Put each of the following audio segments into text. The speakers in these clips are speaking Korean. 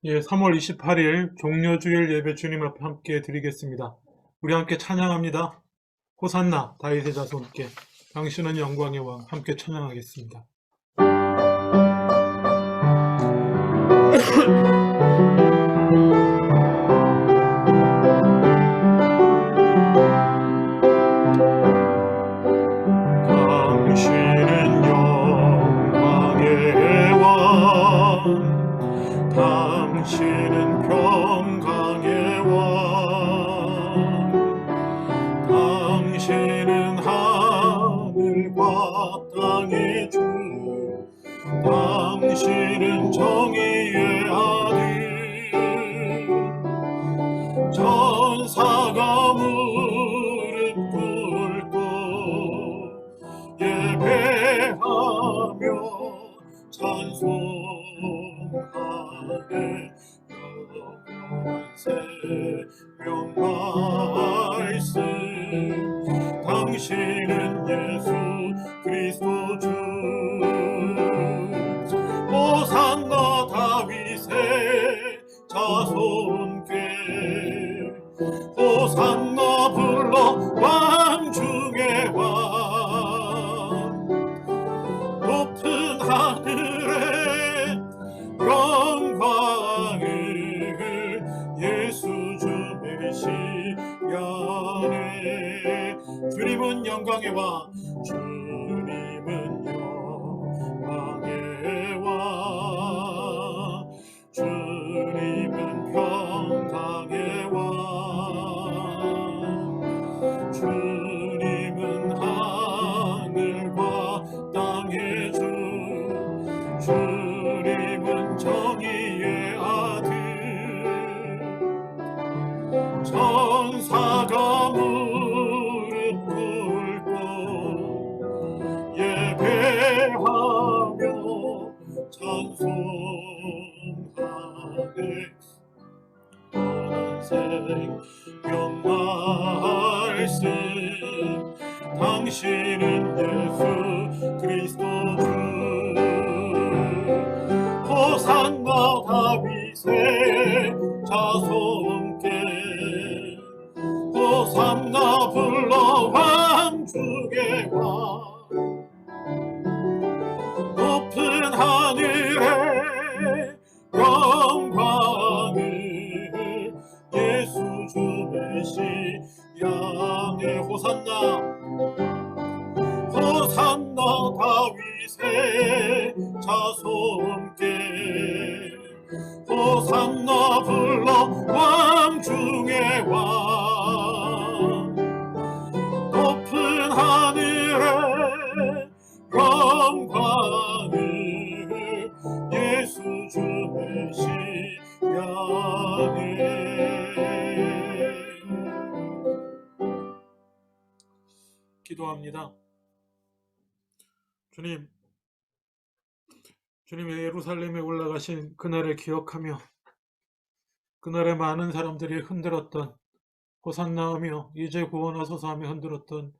3월 28일 종려주일 예배 주님 앞에 함께 드리겠습니다. 우리 함께 찬양합니다. 호산나 다윗의 자손께 당신은 영광의 왕 함께 찬양하겠습니다. 당신은 영광의 왕, 당신은 평강의 왕, 당신은 하늘과 땅의 주, 당신은 정의의 아들, 천사가 무릎 꿇고 예배하며 찬송하네. 영원한 생명 말씀, 당신은 예수 그리스도 주. 호산나 다윗의 자손께, 호산나 불러 왕 중의 왕, 높은 하늘에 영광을 예수 주 메시아네. 주님은 영광의 왕, 주님은 영광의 왕, 주님은 평강의 왕, 주님은 하늘과 땅의 주, 주님은 정의의 아들, 천사가 무릎 꿇고 예배하며 찬송하네. 영원한 생명 말씀, 당신은 예수 그리스도 주. 호산나 다윗의 자손께, 호산나 불러 왕 중의 왕, 높은 하늘에 영광을 예수 주 메시아네. 호산나, 호산나 다윗의 자손께, 호산나 불러 왕 중의 왕, 높은 하늘에 영광을 예수 주 메시아네. 기도합니다. 주님의 예루살렘에 올라가신 그날을 기억하며, 그날에 많은 사람들이 흔들었던, 호산나하며 이제 구원하소서 하며 흔들었던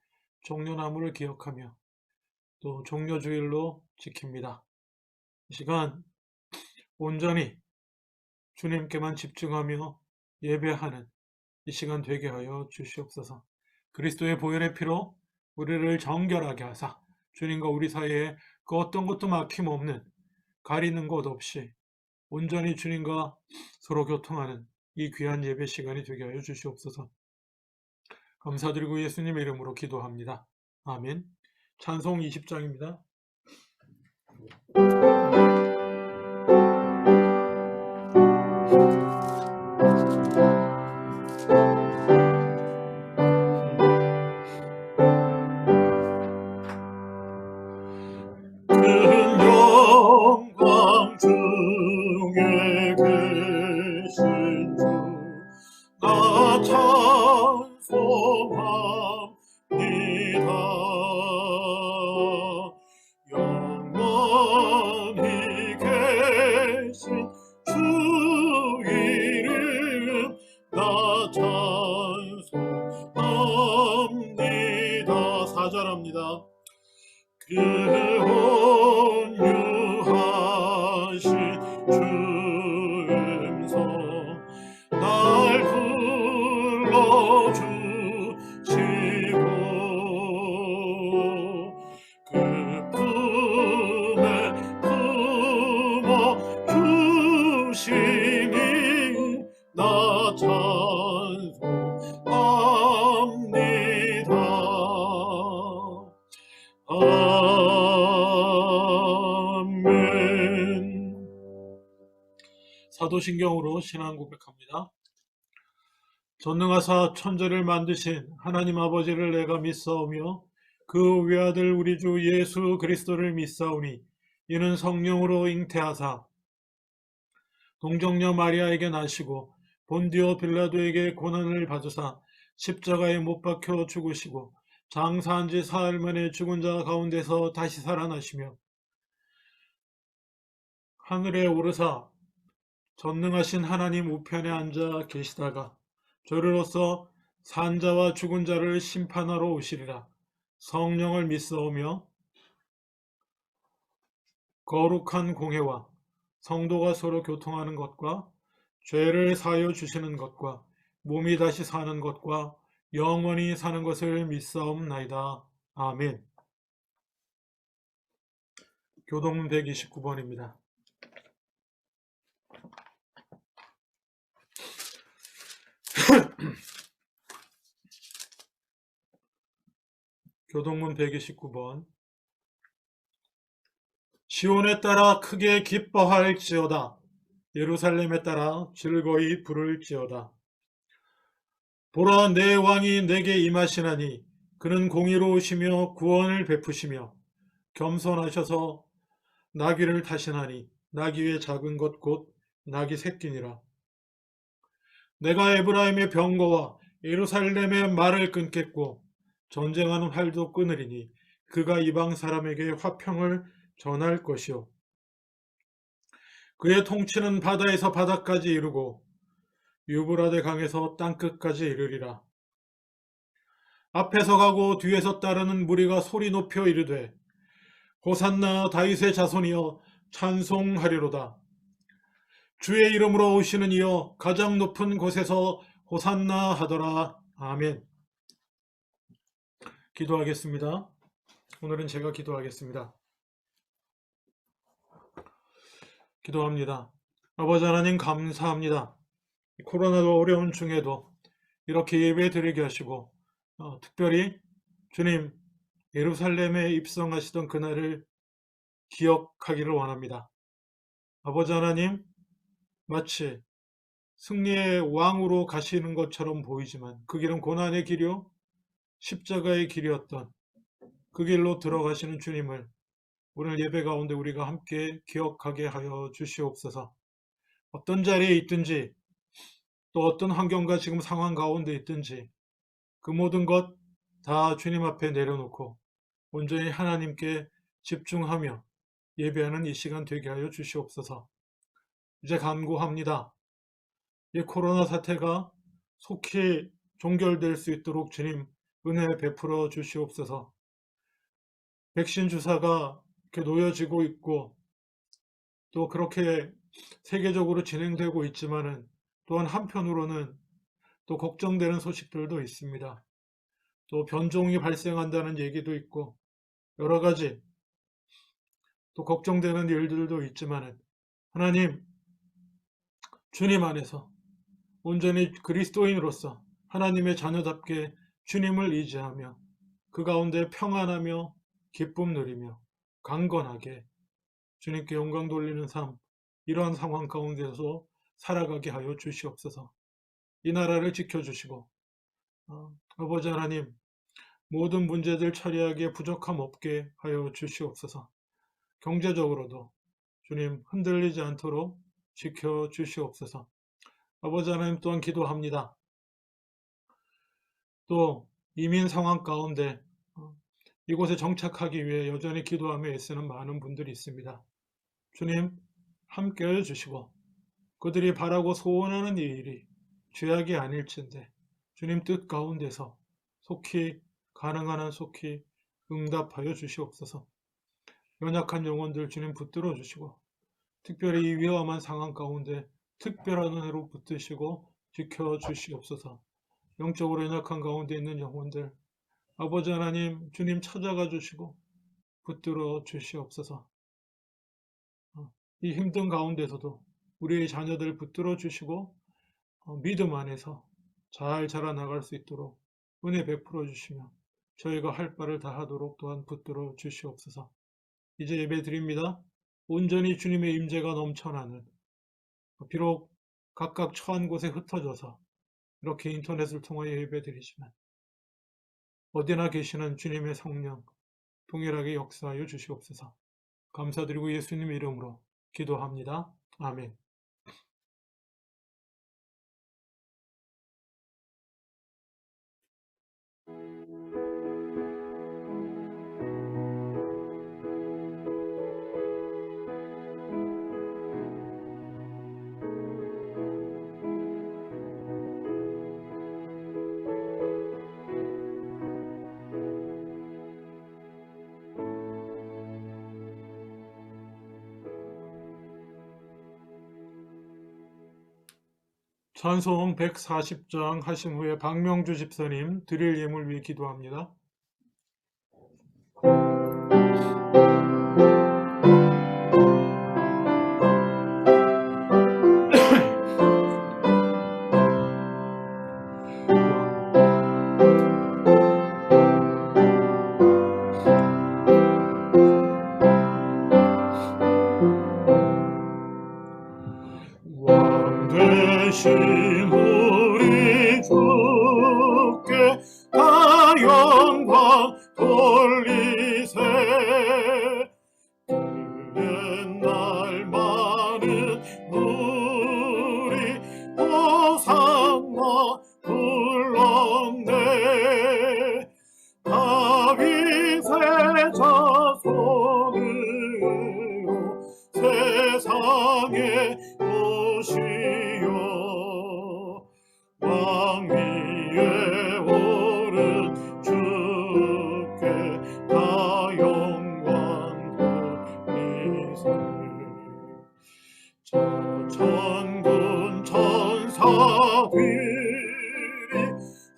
종려나무를 기억하며 또 종려주일로 지킵니다. 이 시간 온전히 주님께만 집중하며 예배하는 이 시간 되게 하여 주시옵소서. 그리스도의 보혈의 피로 우리를 정결하게 하사 주님과 우리 사이에 그 어떤 것도 막힘없는, 가리는 것 없이 온전히 주님과 서로 교통하는 이 귀한 예배 시간이 되게 하여 주시옵소서. 감사드리고 예수님의 이름으로 기도합니다. 아멘. 찬송 20장입니다. 그 온유하신 주 아멘. 사도신경으로 신앙 고백합니다. 전능하사 천지를 만드신 하나님 아버지를 내가 믿사오며 그 외아들 우리 주 예수 그리스도를 믿사오니 이는 성령으로 잉태하사 동정녀 마리아에게 나시고 본디오 빌라도에게 고난을 받으사 십자가에 못 박혀 죽으시고 장사한 지 사흘 만에 죽은 자 가운데서 다시 살아나시며 하늘에 오르사 전능하신 하나님 우편에 앉아 계시다가 저리로서 산자와 죽은 자를 심판하러 오시리라. 성령을 믿사오며 거룩한 공회와 성도가 서로 교통하는 것과 죄를 사하여 주시는 것과 몸이 다시 사는 것과 영원히 사는 것을 믿사옵나이다. 아멘. 교동문 129번입니다. 교동문 129번. 시온에 따라 크게 기뻐할지어다. 예루살렘에 따라 즐거이 부를지어다. 보라, 내 왕이 내게 임하시나니 그는 공의로우시며 구원을 베푸시며 겸손하셔서 나귀를 타시나니 나귀의 작은 것 곧 나귀 새끼니라. 내가 에브라임의 병거와 예루살렘의 말을 끊겠고 전쟁하는 활도 끊으리니 그가 이방 사람에게 화평을 전할 것이요 그의 통치는 바다에서 바다까지 이르고 유브라데 강에서 땅끝까지 이르리라. 앞에서 가고 뒤에서 따르는 무리가 소리 높여 이르되 호산나 다윗의 자손이여 찬송하리로다. 주의 이름으로 오시는 이여 가장 높은 곳에서 호산나 하더라. 아멘. 기도하겠습니다. 오늘은 제가 기도하겠습니다. 기도합니다. 아버지 하나님 감사합니다. 코로나도 어려운 중에도 이렇게 예배 드리게 하시고 특별히 주님 예루살렘에 입성하시던 그날을 기억하기를 원합니다. 아버지 하나님 마치 승리의 왕으로 가시는 것처럼 보이지만 그 길은 고난의 길이요 십자가의 길이었던 그 길로 들어가시는 주님을 오늘 예배 가운데 우리가 함께 기억하게 하여 주시옵소서. 어떤 자리에 있든지 또 어떤 환경과 지금 상황 가운데 있든지 그 모든 것 다 주님 앞에 내려놓고 온전히 하나님께 집중하며 예배하는 이 시간 되게 하여 주시옵소서. 이제 간구합니다. 이 코로나 사태가 속히 종결될 수 있도록 주님 은혜 베풀어 주시옵소서. 백신 주사가 이렇게 놓여지고 있고 또 그렇게 세계적으로 진행되고 있지만은 또한 한편으로는 또 걱정되는 소식들도 있습니다. 또 변종이 발생한다는 얘기도 있고 여러 가지 또 걱정되는 일들도 있지만은 하나님 주님 안에서 온전히 그리스도인으로서 하나님의 자녀답게 주님을 의지하며 그 가운데 평안하며 기쁨 누리며 강건하게 주님께 영광 돌리는 삶 이러한 상황 가운데서 살아가게 하여 주시옵소서. 이 나라를 지켜주시고 아버지 하나님 모든 문제들 처리하기에 부족함 없게 하여 주시옵소서. 경제적으로도 주님 흔들리지 않도록 지켜주시옵소서. 아버지 하나님 또한 기도합니다. 또 이민 상황 가운데 이곳에 정착하기 위해 여전히 기도하며 애쓰는 많은 분들이 있습니다. 주님 함께해 주시고 그들이 바라고 소원하는 이 일이 죄악이 아닐진데 주님 뜻 가운데서 속히 가능한 한 속히 응답하여 주시옵소서. 연약한 영혼들 주님 붙들어 주시고 특별히 이 위험한 상황 가운데 특별한 은혜로 붙드시고 지켜 주시옵소서. 영적으로 연약한 가운데 있는 영혼들 아버지 하나님 주님 찾아가 주시고 붙들어 주시옵소서. 이 힘든 가운데서도 우리의 자녀들 붙들어 주시고 믿음 안에서 잘 자라나갈 수 있도록 은혜 베풀어 주시며 저희가 할 바를 다하도록 또한 붙들어 주시옵소서. 이제 예배 드립니다. 온전히 주님의 임재가 넘쳐나는, 비록 각각 처한 곳에 흩어져서 이렇게 인터넷을 통하여 예배 드리지만 어디나 계시는 주님의 성령 동일하게 역사하여 주시옵소서. 감사드리고 예수님 이름으로 기도합니다. 아멘. 찬송 140장 하신 후에 박명주 집사님 드릴 예물 위해 기도합니다. 왕 되신 우리 주께 다 영광 돌리세. 그는 날 많은 무리 호산나 불렀네. 다윗의 자손으로 세상에 오시오. 왕 위에 오른 주께 다 영광 돌리세. 저 천군 천사들이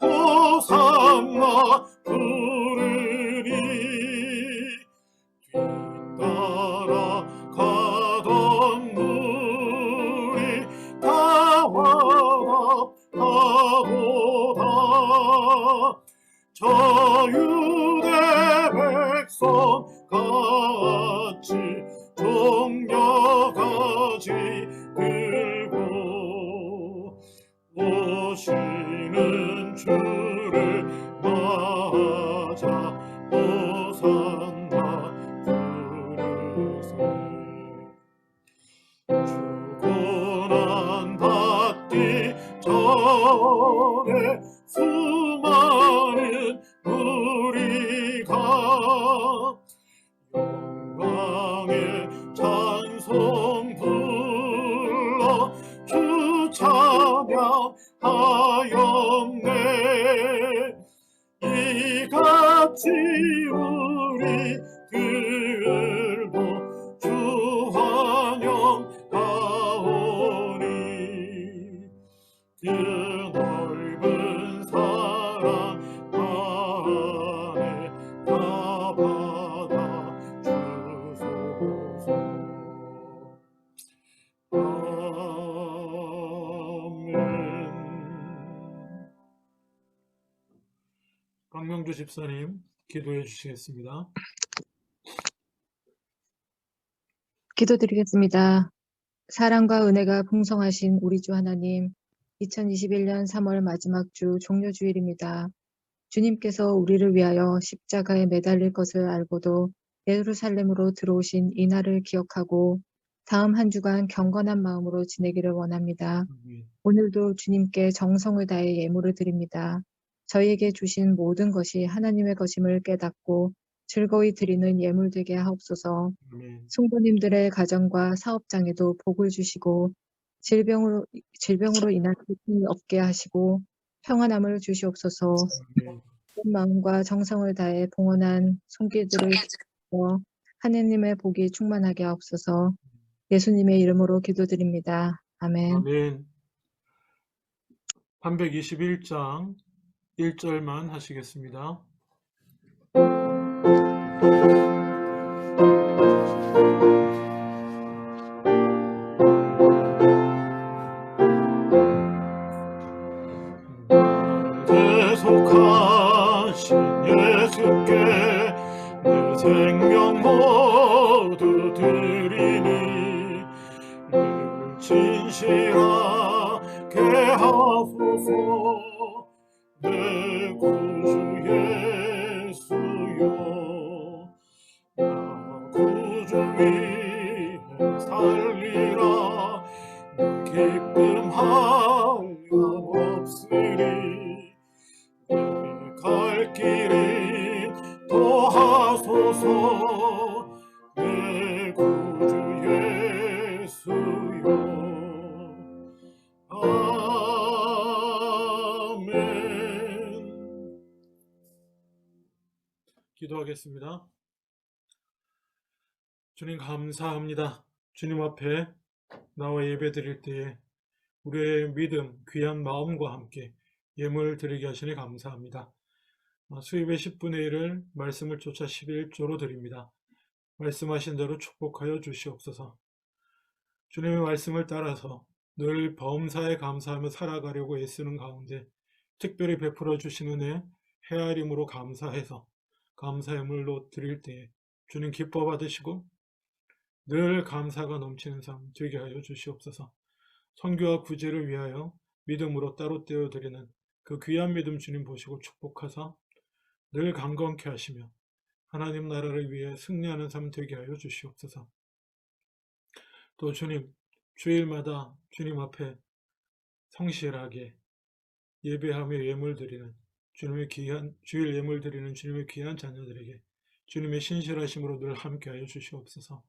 호산나 부르니 뒤따라 가던 무리 다 화답하도다. 저 유대 백성 같이 종려가지 들고 오시는 주를 맞아 호산나 부르세. 주고난 받기 전에 수많은 무리가 영광의 찬송 불러 주 찬양하였네. 이같이 우리들도 주 환영하오니. 그 넓은 사랑 안에 다 받아 주소서. 아멘. 박명주 집사님 기도해 주시겠습니다. 기도드리겠습니다. 사랑과 은혜가 풍성하신 우리 주 하나님, 2021년 3월 마지막 주 종료주일입니다. 주님께서 우리를 위하여 십자가에 매달릴 것을 알고도 예루살렘으로 들어오신 이 날을 기억하고 다음 한 주간 경건한 마음으로 지내기를 원합니다. 오늘도 주님께 정성을 다해 예물을 드립니다. 저희에게 주신 모든 것이 하나님의 것임을 깨닫고 즐거이 드리는 예물 되게 하옵소서. 성도님들의 가정과 사업장에도 복을 주시고 질병으로 인한 고통이 없게 하시고 평안함을 주시옵소서. 온 마음과 정성을 다해 봉헌한 손길들을 기뻐 하느님의 복이 충만하게 하옵소서. 예수님의 이름으로 기도드립니다. 아멘. 아멘. 321장 1절만 하시겠습니다. 계속하신 예수 모두 드리니 늘 진실하게 하소서. 내 구주 예수여, 나 구주 위에 살리라. 기쁨 한량없으리. 내 갈 길이 더하소서. 내 구주 예수여. 아멘. 기도하겠습니다. 주님 감사합니다. 주님 앞에 나와 예배 드릴 때에 우리의 믿음, 귀한 마음과 함께 예물 드리게 하시니 감사합니다. 수입의 10분의 1을 말씀을 쫓아 11조로 드립니다. 말씀하신 대로 축복하여 주시옵소서. 주님의 말씀을 따라서 늘 범사에 감사하며 살아가려고 애쓰는 가운데 특별히 베풀어 주신 은혜 헤아림으로 감사해서 감사의 물로 드릴 때에 주님 기뻐 받으시고 늘 감사가 넘치는 삶 되게 하여 주시옵소서. 선교와 구제를 위하여 믿음으로 따로 떼어 드리는 그 귀한 믿음 주님 보시고 축복하사 늘 강건케 하시며 하나님 나라를 위해 승리하는 삶 되게 하여 주시옵소서. 또 주님, 주일마다 주님 앞에 성실하게 예배하며 예물 드리는 주님의 귀한 주일 예물 드리는 주님의 귀한 자녀들에게 주님의 신실하심으로 늘 함께 하여 주시옵소서.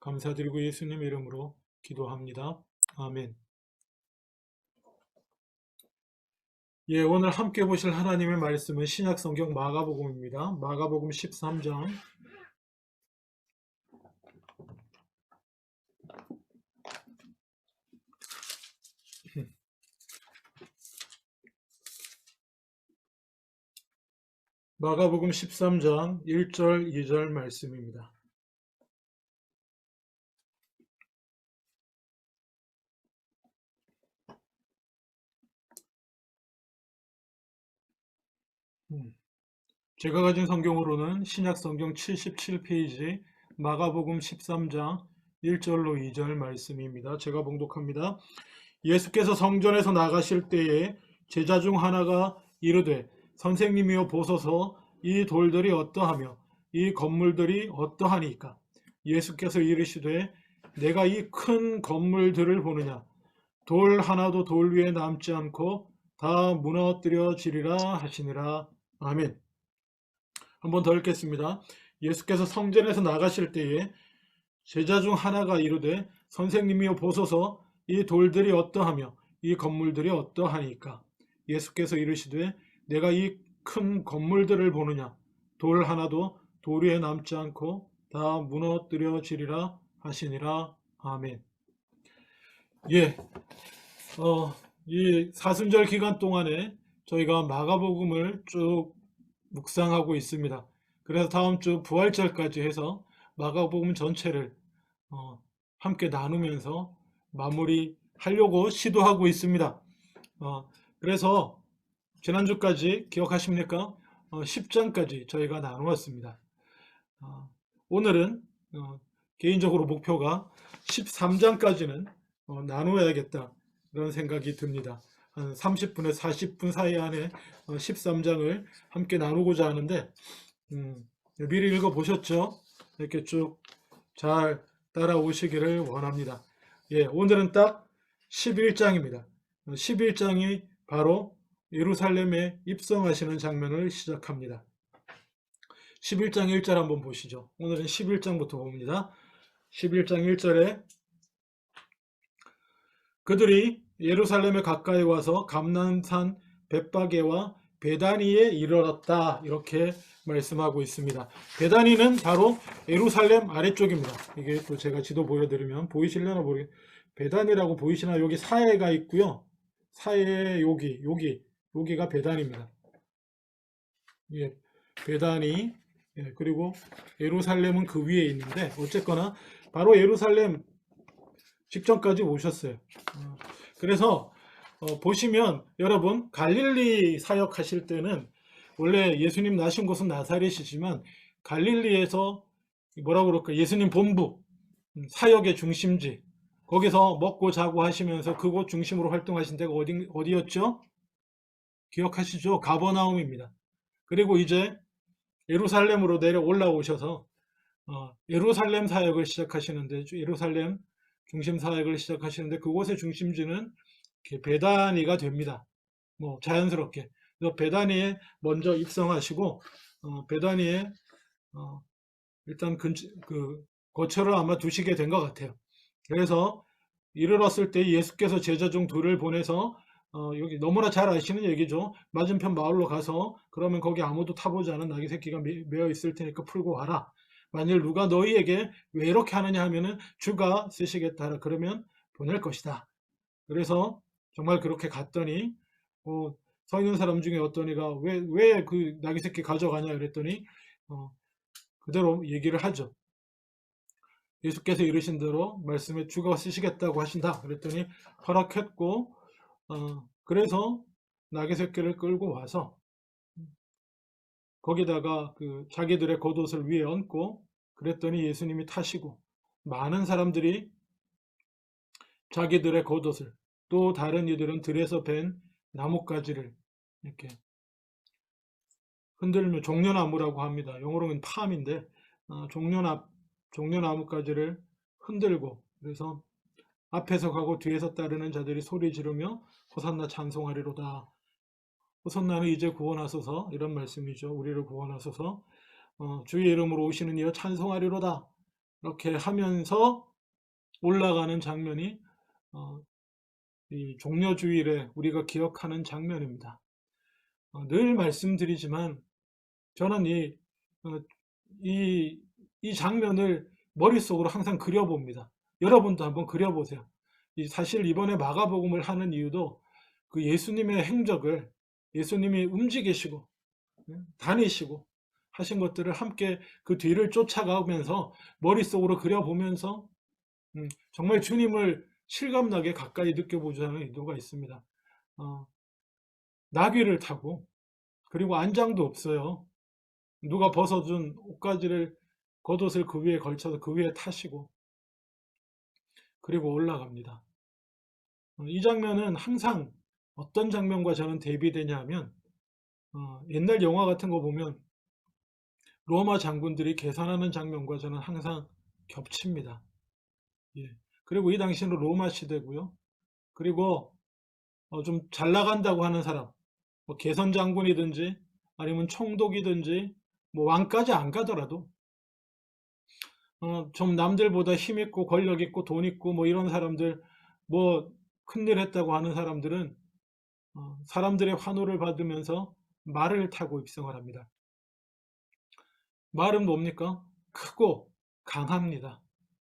감사드리고 예수님 이름으로 기도합니다. 아멘. 예, 오늘 함께 보실 하나님의 말씀은 신약성경 마가복음입니다. 마가복음 13장 마가복음 13장 1절 2절 말씀입니다. 제가 가진 성경으로는 신약성경 77페이지 마가복음 13장 1절로 2절 말씀입니다. 제가 봉독합니다. 예수께서 성전에서 나가실 때에 제자 중 하나가 이르되 선생님이여 보소서 이 돌들이 어떠하며 이 건물들이 어떠하니까. 예수께서 이르시되 내가 이 큰 건물들을 보느냐. 돌 하나도 돌 위에 남지 않고 다 무너뜨려지리라 하시니라. 아멘. 한번 더 읽겠습니다. 예수께서 성전에서 나가실 때에 제자 중 하나가 이르되 선생님이여 보소서 이 돌들이 어떠하며 이 건물들이 어떠하니까. 예수께서 이르시되 내가 이 큰 건물들을 보느냐. 돌 하나도 돌 위에 남지 않고 다 무너뜨려지리라 하시니라. 아멘. 예, 이 사순절 기간 동안에 저희가 마가복음을 쭉 묵상하고 있습니다. 그래서 다음 주 부활절까지 해서 마가복음 전체를 함께 나누면서 마무리하려고 시도하고 있습니다. 그래서 지난주까지 기억하십니까? 10장까지 저희가 나누었습니다. 오늘은 개인적으로 목표가 13장까지는 나누어야겠다 그런 생각이 듭니다. 한 30분에 40분 사이 안에 13장을 함께 나누고자 하는데 미리 읽어보셨죠? 이렇게 쭉 잘 따라오시기를 원합니다. 예, 오늘은 딱 11장입니다. 11장이 바로 예루살렘에 입성하시는 장면을 시작합니다. 11장 1절 한번 보시죠. 오늘은 11장부터 봅니다. 11장 1절에 그들이 예루살렘에 가까이 와서 감람산 벳바게와 베다니에 이르렀다 이렇게 말씀하고 있습니다. 베다니는 바로 예루살렘 아래쪽입니다. 이게 또 제가 지도 보여드리면 보이실려나 모르겠. 베다니라고 보이시나? 여기 사해가 있고요. 사해 여기가 베다니입니다. 예, 베다니. 예, 그리고 예루살렘은 그 위에 있는데 어쨌거나 바로 예루살렘 직전까지 오셨어요. 그래서 보시면 여러분 갈릴리 사역하실 때는 원래 예수님 나신 곳은 나사렛이지만 갈릴리에서 뭐라 그럴까, 예수님 본부, 사역의 중심지, 거기서 먹고 자고 하시면서 그곳 중심으로 활동하신 데가 어디였죠? 기억하시죠? 가버나움입니다. 그리고 이제 예루살렘으로 내려 올라오셔서 예루살렘 사역을 시작하시는데, 예루살렘 중심 사역을 시작하시는데, 그곳의 중심지는 베다니가 됩니다. 뭐 자연스럽게. 그래서 베다니에 먼저 입성하시고, 베다니에 일단 거처를 아마 두시게 된 것 같아요. 그래서 이르렀을 때 예수께서 제자 중 둘을 보내서, 여기 너무나 잘 아시는 얘기죠. 맞은편 마을로 가서, 그러면 거기 아무도 타보지 않은 나귀 새끼가 메어 있을 테니까 풀고 와라. 만일 누가 너희에게 왜 이렇게 하느냐 하면은 주가 쓰시겠다 하라. 그러면 보낼 것이다. 그래서 정말 그렇게 갔더니, 서 있는 사람 중에 어떤 이가 왜 그 나귀 새끼 가져가냐 그랬더니, 그대로 얘기를 하죠. 예수께서 이르신 대로 말씀에 주가 쓰시겠다고 하신다. 그랬더니 허락했고, 그래서 나귀 새끼를 끌고 와서 거기다가 그 자기들의 겉옷을 위에 얹고, 그랬더니 예수님이 타시고, 많은 사람들이 자기들의 겉옷을, 또 다른 이들은 들에서 벤 나뭇가지를 이렇게 흔들며, 종려나무라고 합니다. 영어로는 팜인데, 종려나무가지를 흔들고, 그래서 앞에서 가고 뒤에서 따르는 자들이 소리 지르며 호산나 찬송하리로다. 호산나는 이제 구원하소서, 이런 말씀이죠. 우리를 구원하소서, 주의 이름으로 오시는 이여 찬송하리로다. 이렇게 하면서 올라가는 장면이 이 종려주일에 우리가 기억하는 장면입니다. 늘 말씀드리지만 저는 이 장면을 머릿속으로 항상 그려봅니다. 여러분도 한번 그려보세요. 사실 이번에 마가복음을 하는 이유도 그 예수님의 행적을, 예수님이 움직이시고 다니시고 하신 것들을 함께 그 뒤를 쫓아가면서 머릿속으로 그려보면서 정말 주님을 실감나게 가까이 느껴보자는 의도가 있습니다. 나귀를 타고, 그리고 안장도 없어요. 누가 벗어준 옷가지를, 겉옷을 그 위에 걸쳐서 그 위에 타시고, 그리고 올라갑니다. 이 장면은 항상 어떤 장면과 저는 대비되냐 하면, 옛날 영화 같은 거 보면 로마 장군들이 계산하는 장면과 저는 항상 겹칩니다. 예. 그리고 이 당시는 로마 시대고요. 그리고 좀 잘 나간다고 하는 사람, 뭐 개선 장군이든지 아니면 총독이든지 뭐 왕까지 안 가더라도 좀 남들보다 힘 있고 권력 있고 돈 있고 뭐 이런 사람들, 뭐 큰일 했다고 하는 사람들은 사람들의 환호를 받으면서 말을 타고 입성을 합니다. 말은 뭡니까? 크고 강합니다.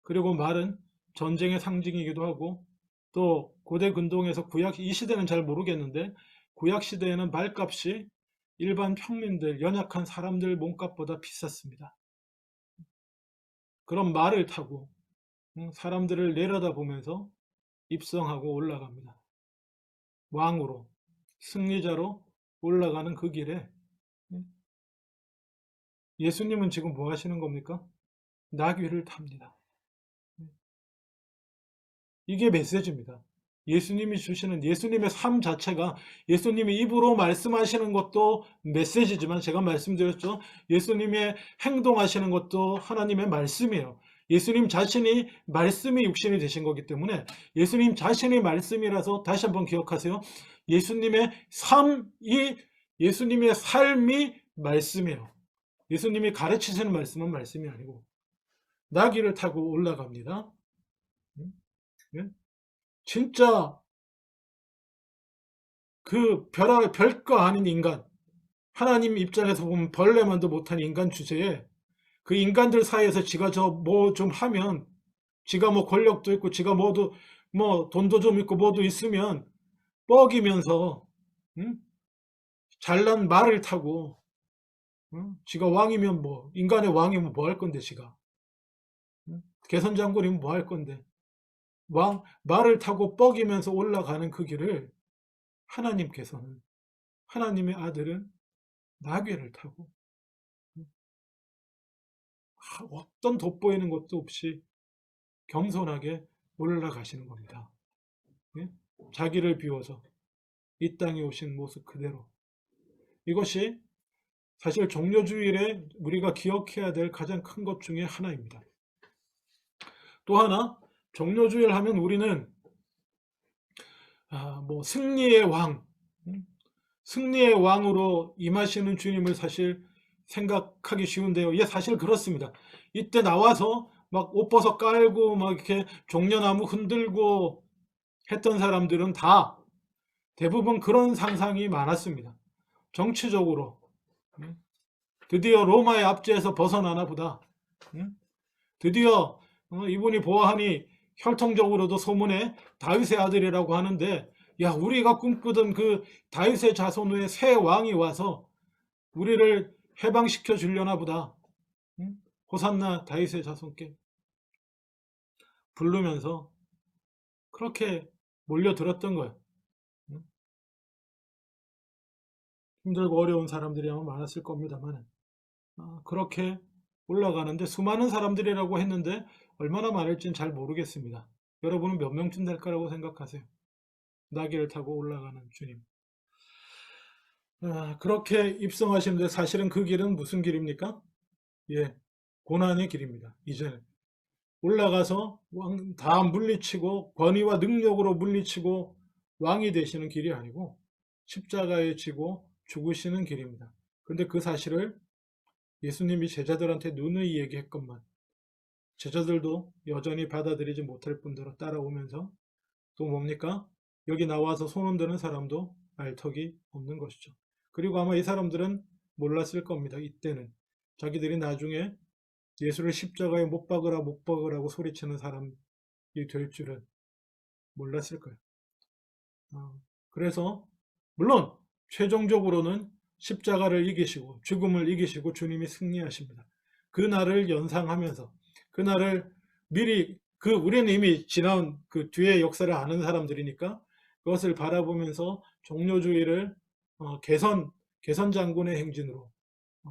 그리고 말은 전쟁의 상징이기도 하고, 또 고대 근동에서 이 시대는 잘 모르겠는데 구약 시대에는 말값이 일반 평민들, 연약한 사람들 몸값보다 비쌌습니다. 그런 말을 타고 사람들을 내려다보면서 입성하고 올라갑니다. 왕으로, 승리자로 올라가는 그 길에 예수님은 지금 뭐 하시는 겁니까? 나귀를 탑니다. 이게 메시지입니다. 예수님이 주시는, 예수님의 삶 자체가, 예수님이 입으로 말씀하시는 것도 메시지지만, 제가 말씀드렸죠. 예수님의 행동하시는 것도 하나님의 말씀이에요. 예수님 자신이 말씀이 육신이 되신 거기 때문에 예수님 자신이 말씀이라서, 다시 한번 기억하세요. 예수님의 삶이 말씀이에요. 예수님이 가르치시는 말씀은 말씀이 아니고. 나귀를 타고 올라갑니다. 예? 진짜 그 별거 아닌 인간, 하나님 입장에서 보면 벌레만도 못한 인간 주제에, 그 인간들 사이에서 지가 저 뭐 좀 하면, 지가 뭐 권력도 있고 지가 뭐 돈도 좀 있고 뭐도 있으면 뻐기면서 잘난 말을 타고, 지가 왕이면, 뭐 인간의 왕이면 뭐 할 건데, 지가 개선장군이면 뭐 할 건데, 말을 타고 뻐기면서 올라가는 그 길을 하나님께서는, 하나님의 아들은 나귀를 타고 어떤 돋보이는 것도 없이 겸손하게 올라가시는 겁니다. 예? 자기를 비워서 이 땅에 오신 모습 그대로. 이것이 사실 종려주일에 우리가 기억해야 될 가장 큰 것 중에 하나입니다. 또 하나, 종려주일 하면 우리는 승리의 왕, 승리의 왕으로 임하시는 주님을 사실 생각하기 쉬운데요. 예, 사실 그렇습니다. 이때 나와서 막 옷 벗어 깔고 막 이렇게 종려나무 흔들고 했던 사람들은 다 대부분 그런 상상이 많았습니다. 정치적으로 드디어 로마의 압제에서 벗어나나 보다. 드디어 이분이 보아하니 혈통적으로도 소문에 다윗의 아들이라고 하는데, 야, 우리가 꿈꾸던 그 다윗의 자손의 새 왕이 와서 우리를 해방시켜 주려나 보다. 호산나 다윗의 자손께 부르면서 그렇게 몰려들었던 거예요. 힘들고 어려운 사람들이 아마 많았을 겁니다만, 그렇게 올라가는데 수많은 사람들이라고 했는데 얼마나 많을지는 잘 모르겠습니다. 여러분은 몇 명쯤 될 거라고 생각하세요? 나귀를 타고 올라가는 주님. 그렇게 입성하시는데 사실은 그 길은 무슨 길입니까? 예, 고난의 길입니다. 이제 올라가서 다 물리치고 권위와 능력으로 물리치고 왕이 되시는 길이 아니고 십자가에 지고 죽으시는 길입니다. 근데 그 사실을 예수님이 제자들한테 누누이 얘기했건만 제자들도 여전히 받아들이지 못할 뿐더러 따라오면서 또 뭡니까? 여기 나와서 손 흔드는 사람도 알턱이 없는 것이죠. 그리고 아마 이 사람들은 몰랐을 겁니다. 이때는 자기들이 나중에 예수를 십자가에 못 박으라 못 박으라고 소리치는 사람이 될 줄은 몰랐을 거예요. 그래서 물론 최종적으로는 십자가를 이기시고 죽음을 이기시고 주님이 승리하십니다. 그 날을 연상하면서 그 날을 미리 우리는 이미 지나온 그 뒤의 역사를 아는 사람들이니까 그것을 바라보면서 종려주의를 개선 장군의 행진으로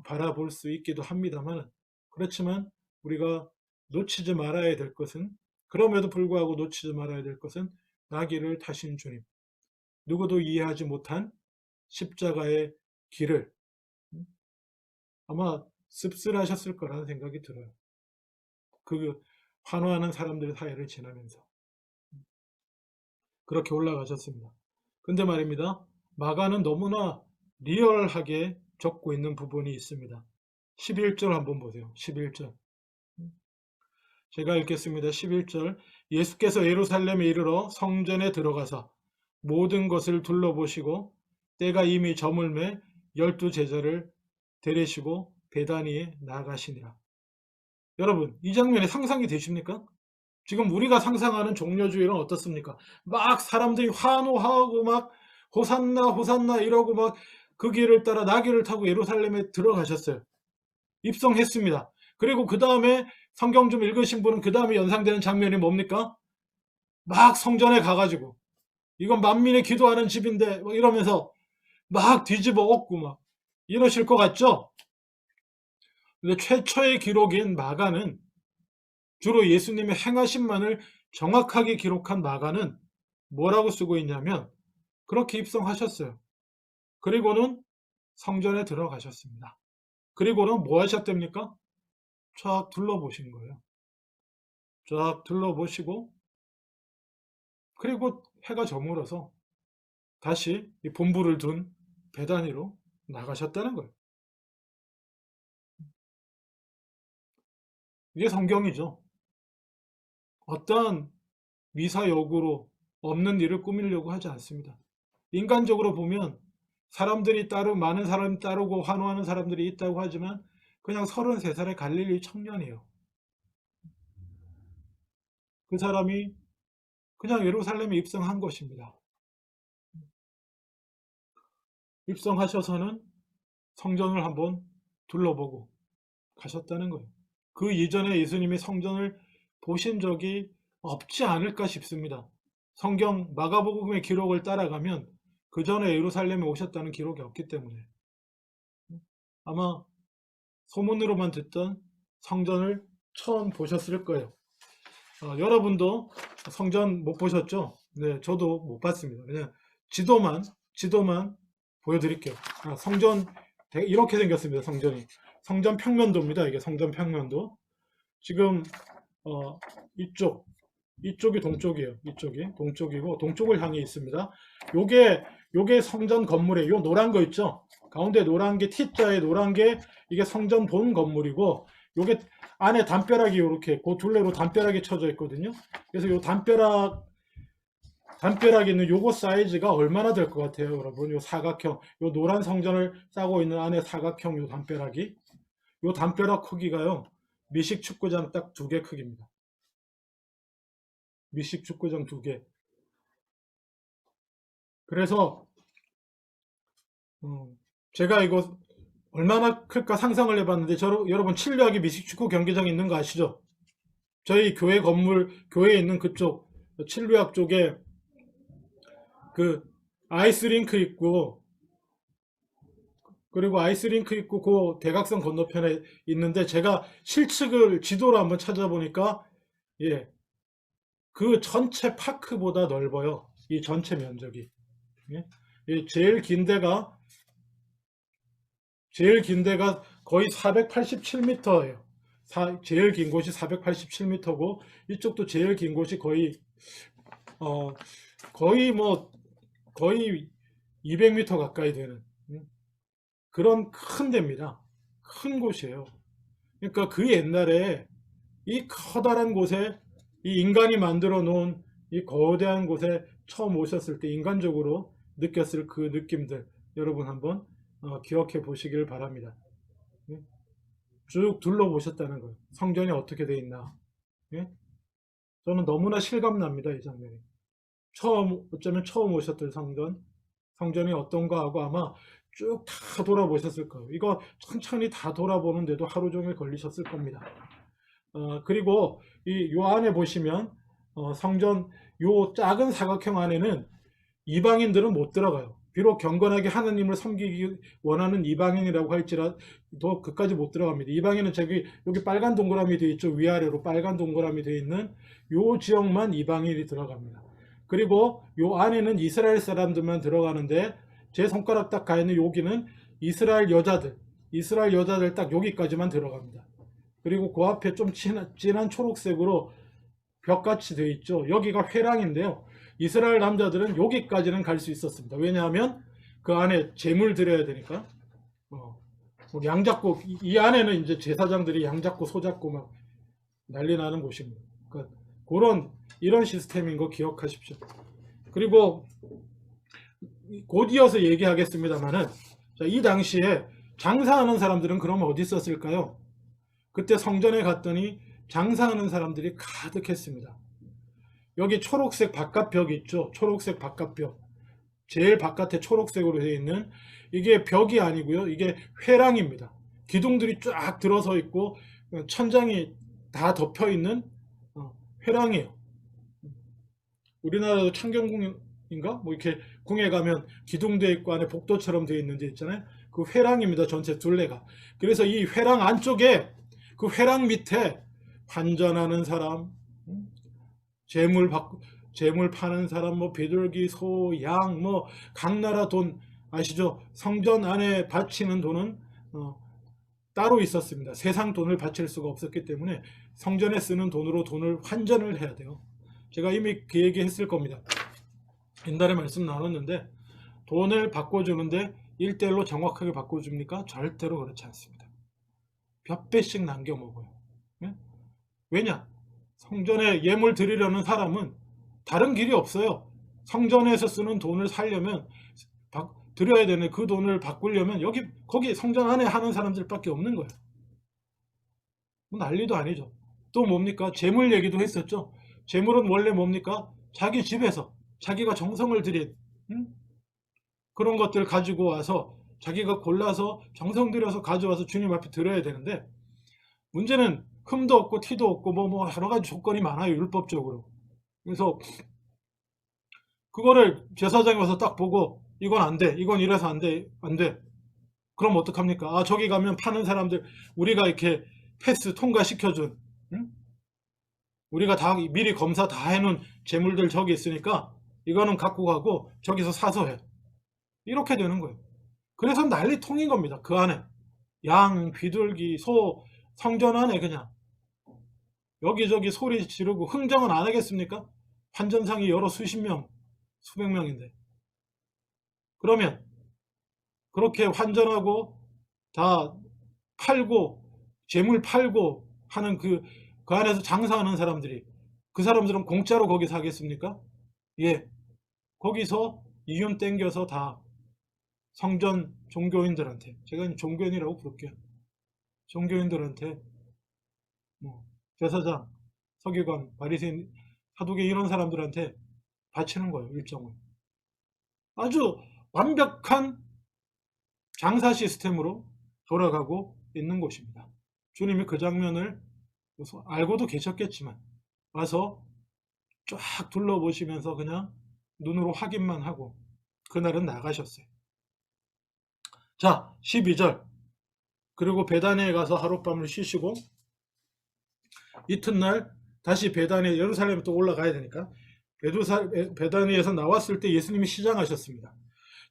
바라볼 수 있기도 합니다만, 그렇지만 우리가 놓치지 말아야 될 것은, 그럼에도 불구하고 놓치지 말아야 될 것은 나귀를 타신 주님, 누구도 이해하지 못한 십자가의 길을 아마 씁쓸하셨을 거라는 생각이 들어요. 그 환호하는 사람들 사이를 지나면서 그렇게 올라가셨습니다. 근데 말입니다. 마가는 너무나 리얼하게 적고 있는 부분이 있습니다. 11절 한번 보세요. 11절. 제가 읽겠습니다. 11절. 예수께서 예루살렘에 이르러 성전에 들어가서 모든 것을 둘러보시고 때가 이미 저물매 12 제자를 데리시고 베다니에 나가시니라. 여러분, 이 장면이 상상이 되십니까? 지금 우리가 상상하는 종려주일은 어떻습니까? 막 사람들이 환호하고 막 호산나 호산나 이러고 막 그 길을 따라 나귀를 타고 예루살렘에 들어가셨어요. 입성했습니다. 그리고 그 다음에 성경 좀 읽으신 분은 그 다음에 연상되는 장면이 뭡니까? 막 성전에 가가지고 이건 만민의 기도하는 집인데 뭐 이러면서 막 뒤집어 엎고 막 이러실 것 같죠? 근데 최초의 기록인 마가는 주로 예수님의 행하심만을 정확하게 기록한 마가는 뭐라고 쓰고 있냐면 그렇게 입성하셨어요. 그리고는 성전에 들어가셨습니다. 그리고는 뭐 하셨답니까? 쫙 둘러보신 거예요. 쫙 둘러보시고 그리고 해가 저물어서 다시 이 본부를 둔 베다니로 나가셨다는 거예요. 이게 성경이죠. 어떠한 미사여구로 없는 일을 꾸미려고 하지 않습니다. 인간적으로 보면 많은 사람 따르고 환호하는 사람들이 있다고 하지만 그냥 33살의 갈릴리 청년이에요. 그 사람이 그냥 예루살렘에 입성한 것입니다. 입성하셔서는 성전을 한번 둘러보고 가셨다는 거예요. 그 이전에 예수님이 성전을 보신 적이 없지 않을까 싶습니다. 성경 마가복음의 기록을 따라가면 그 전에 예루살렘에 오셨다는 기록이 없기 때문에 아마 소문으로만 듣던 성전을 처음 보셨을 거예요. 여러분도 성전 못 보셨죠? 네, 저도 못 봤습니다. 그냥 지도만 보여드릴게요. 성전 이렇게 생겼습니다. 성전이. 성전 평면도입니다. 이게 성전 평면도. 지금 이쪽이 동쪽이에요. 이쪽이 동쪽이고 동쪽을 향해 있습니다. 요게 성전 건물에 요 노란 거 있죠? 가운데 노란 게 T자의 노란 게 이게 성전 본 건물이고 요게 안에 담벼락이 이렇게 그 둘레로 담벼락이 쳐져 있거든요. 그래서 요 담벼락에 있는 요거 사이즈가 얼마나 될 것 같아요, 여러분? 요 사각형, 요 노란 성전을 싸고 있는 안에 사각형 요 담벼락이 요 담벼락 크기가요. 미식 축구장 딱 2개 크기입니다. 미식 축구장 2개. 그래서 제가 이거 얼마나 클까 상상을 해봤는데 여러분 칠류학이 미식축구 경기장 있는 거 아시죠? 저희 교회 건물 교회에 있는 그쪽 칠류학 쪽에 그 아이스링크 있고 그리고 아이스링크 있고 그 대각선 건너편에 있는데 제가 실측을 지도로 한번 찾아보니까 예, 그 전체 파크보다 넓어요. 이 전체 면적이. 예? 제일 긴 데가 거의 487m예요. 제일 긴 곳이 487m고 이쪽도 제일 긴 곳이 거의 200m 가까이 되는 그런 큰 데입니다. 큰 곳이에요. 그러니까 그 옛날에 이 커다란 곳에 이 인간이 만들어 놓은 이 거대한 곳에 처음 오셨을 때 인간적으로 느꼈을 그 느낌들 여러분 한번 기억해 보시길 바랍니다. 쭉 둘러보셨다는 거예요. 성전이 어떻게 돼 있나. 저는 너무나 실감납니다. 이 장면이. 어쩌면 처음 오셨던 성전이 어떤가 하고 아마 쭉 다 돌아보셨을 거예요. 이거 천천히 다 돌아보는데도 하루 종일 걸리셨을 겁니다. 그리고 요 안에 보시면 성전 요 작은 사각형 안에는 이방인들은 못 들어가요. 비록 경건하게 하나님을 섬기기 원하는 이방인이라고 할지라도 그까지 못 들어갑니다. 이방인은 여기 빨간 동그라미 되어 있죠. 위아래로 빨간 동그라미 되어 있는 요 지역만 이방인이 들어갑니다. 그리고 요 안에는 이스라엘 사람들만 들어가는데 제 손가락 딱 가 있는 여기는 이스라엘 여자들 딱 여기까지만 들어갑니다. 그리고 그 앞에 좀 진한 초록색으로 벽같이 되어 있죠. 여기가 회랑인데요. 이스라엘 남자들은 여기까지는 갈 수 있었습니다. 왜냐하면 그 안에 제물 드려야 되니까. 양 잡고 이 안에는 이제 제사장들이 양 잡고 소 잡고 막 난리 나는 곳입니다. 그러니까 이런 시스템인 거 기억하십시오. 그리고 곧 이어서 얘기하겠습니다만은 이 당시에 장사하는 사람들은 그럼 어디 있었을까요? 그때 성전에 갔더니 장사하는 사람들이 가득했습니다. 여기 초록색 바깥벽 있죠? 초록색 바깥벽. 제일 바깥에 초록색으로 되어 있는 이게 벽이 아니고요. 이게 회랑입니다. 기둥들이 쫙 들어서 있고 천장이 다 덮여 있는 회랑이에요. 우리나라도 창경궁인가? 뭐 이렇게 궁에 가면 기둥되어 있고 안에 복도처럼 되어 있는 데 있잖아요. 그 회랑입니다. 전체 둘레가. 그래서 이 회랑 안쪽에 그 회랑 밑에 환전하는 사람, 재물 파는 사람, 뭐 비둘기, 소, 양, 뭐 각 나라 돈 아시죠? 성전 안에 바치는 돈은 따로 있었습니다. 세상 돈을 바칠 수가 없었기 때문에 성전에 쓰는 돈으로 돈을 환전을 해야 돼요. 제가 이미 그 얘기 했을 겁니다. 옛날에 말씀 나눴는데 돈을 바꿔주는데 1대1로 정확하게 바꿔줍니까? 절대로 그렇지 않습니다. 몇 배씩 남겨 먹어요. 왜냐? 성전에 예물 드리려는 사람은 다른 길이 없어요. 성전에서 쓰는 돈을 살려면 드려야 되는 그 돈을 바꾸려면 거기 성전 안에 하는 사람들밖에 없는 거예요. 뭐 난리도 아니죠. 또 뭡니까? 재물 얘기도 했었죠. 재물은 원래 뭡니까? 자기 집에서 자기가 정성을 들인 그런 것들 가지고 와서 자기가 골라서 정성 들여서 가져와서 주님 앞에 드려야 되는데 문제는 흠도 없고 티도 없고 뭐 여러 가지 조건이 많아요. 율법적으로. 그래서 그거를 제사장이 와서 딱 보고 이건 안 돼. 이건 이래서 안 돼. 그럼 어떡합니까? 저기 가면 파는 사람들 우리가 이렇게 패스 통과시켜준, 응? 우리가 다 미리 검사 다 해놓은 재물들 저기 있으니까 이거는 갖고 가고 저기서 사서 해. 이렇게 되는 거예요. 그래서 난리통인 겁니다. 그 안에 양, 비둘기, 소, 성전 안에 그냥 여기저기 소리 지르고 흥정은 안 하겠습니까? 환전상이 여러 수십 명, 수백 명인데. 그러면 그렇게 환전하고 다 팔고 재물 팔고 하는 그 안에서 장사하는 사람들이, 그 사람들은 공짜로 거기 사겠습니까? 예, 거기서 이윤 땡겨서 다 성전 종교인들한테, 제가 종교인이라고 부를게요. 종교인들한테 뭐 제사장, 서기관, 바리새인, 사두개 이런 사람들한테 바치는 거예요. 일정을. 아주 완벽한 장사 시스템으로 돌아가고 있는 곳입니다. 주님이 그 장면을 알고도 계셨겠지만 와서 쫙 둘러보시면서 그냥 눈으로 확인만 하고 그날은 나가셨어요. 자, 12절. 그리고 베다니에 가서 하룻밤을 쉬시고 이튿날 다시 베다니, 예루살렘에 또 올라가야 되니까 베다니에서 나왔을 때 예수님이 시장하셨습니다.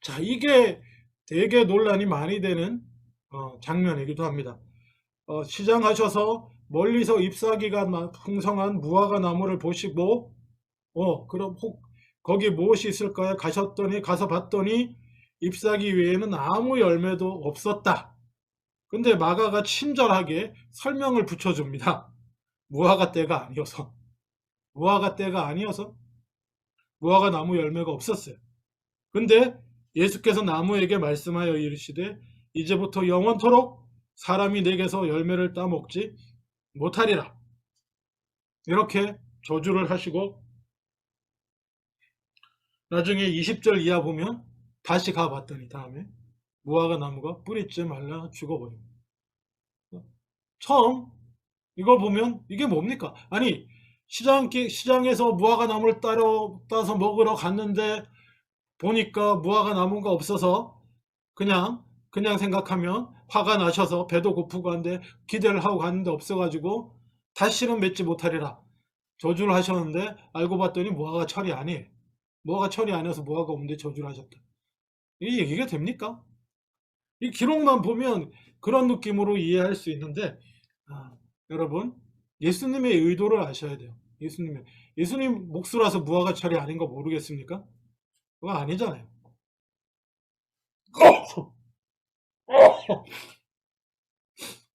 자, 이게 되게 논란이 많이 되는 장면이기도 합니다. 시장하셔서 멀리서 잎사귀가 풍성한 무화과 나무를 보시고 그럼 거기 무엇이 있을까요? 가서 봤더니 잎사귀 외에는 아무 열매도 없었다. 근데 마가가 친절하게 설명을 붙여줍니다. 무화과 때가 아니어서 무화과 나무 열매가 없었어요. 근데 예수께서 나무에게 말씀하여 이르시되 이제부터 영원토록 사람이 내게서 열매를 따먹지 못하리라. 이렇게 저주를 하시고 나중에 20절 이하 보면 다시 가봤더니 다음에 무화과 나무가 뿌리째 말라 죽어버립니다. 처음 이걸 보면 이게 뭡니까? 아니, 시장에서 무화과 나무를 따서 먹으러 갔는데 보니까 무화과 나무가 없어서 그냥 생각하면 화가 나셔서 배도 고프고 한데 기대를 하고 갔는데 없어가지고 다시는 맺지 못하리라 저주를 하셨는데 알고 봤더니 무화과 철이 아니에요. 무화과 철이 아니어서 무화과 없는데 저주를 하셨다. 이게 얘기가 됩니까? 이 기록만 보면 그런 느낌으로 이해할 수 있는데 여러분, 예수님의 의도를 아셔야 돼요. 예수님 몫이라서 무화과 철이 아닌 거 모르겠습니까? 그거 아니잖아요.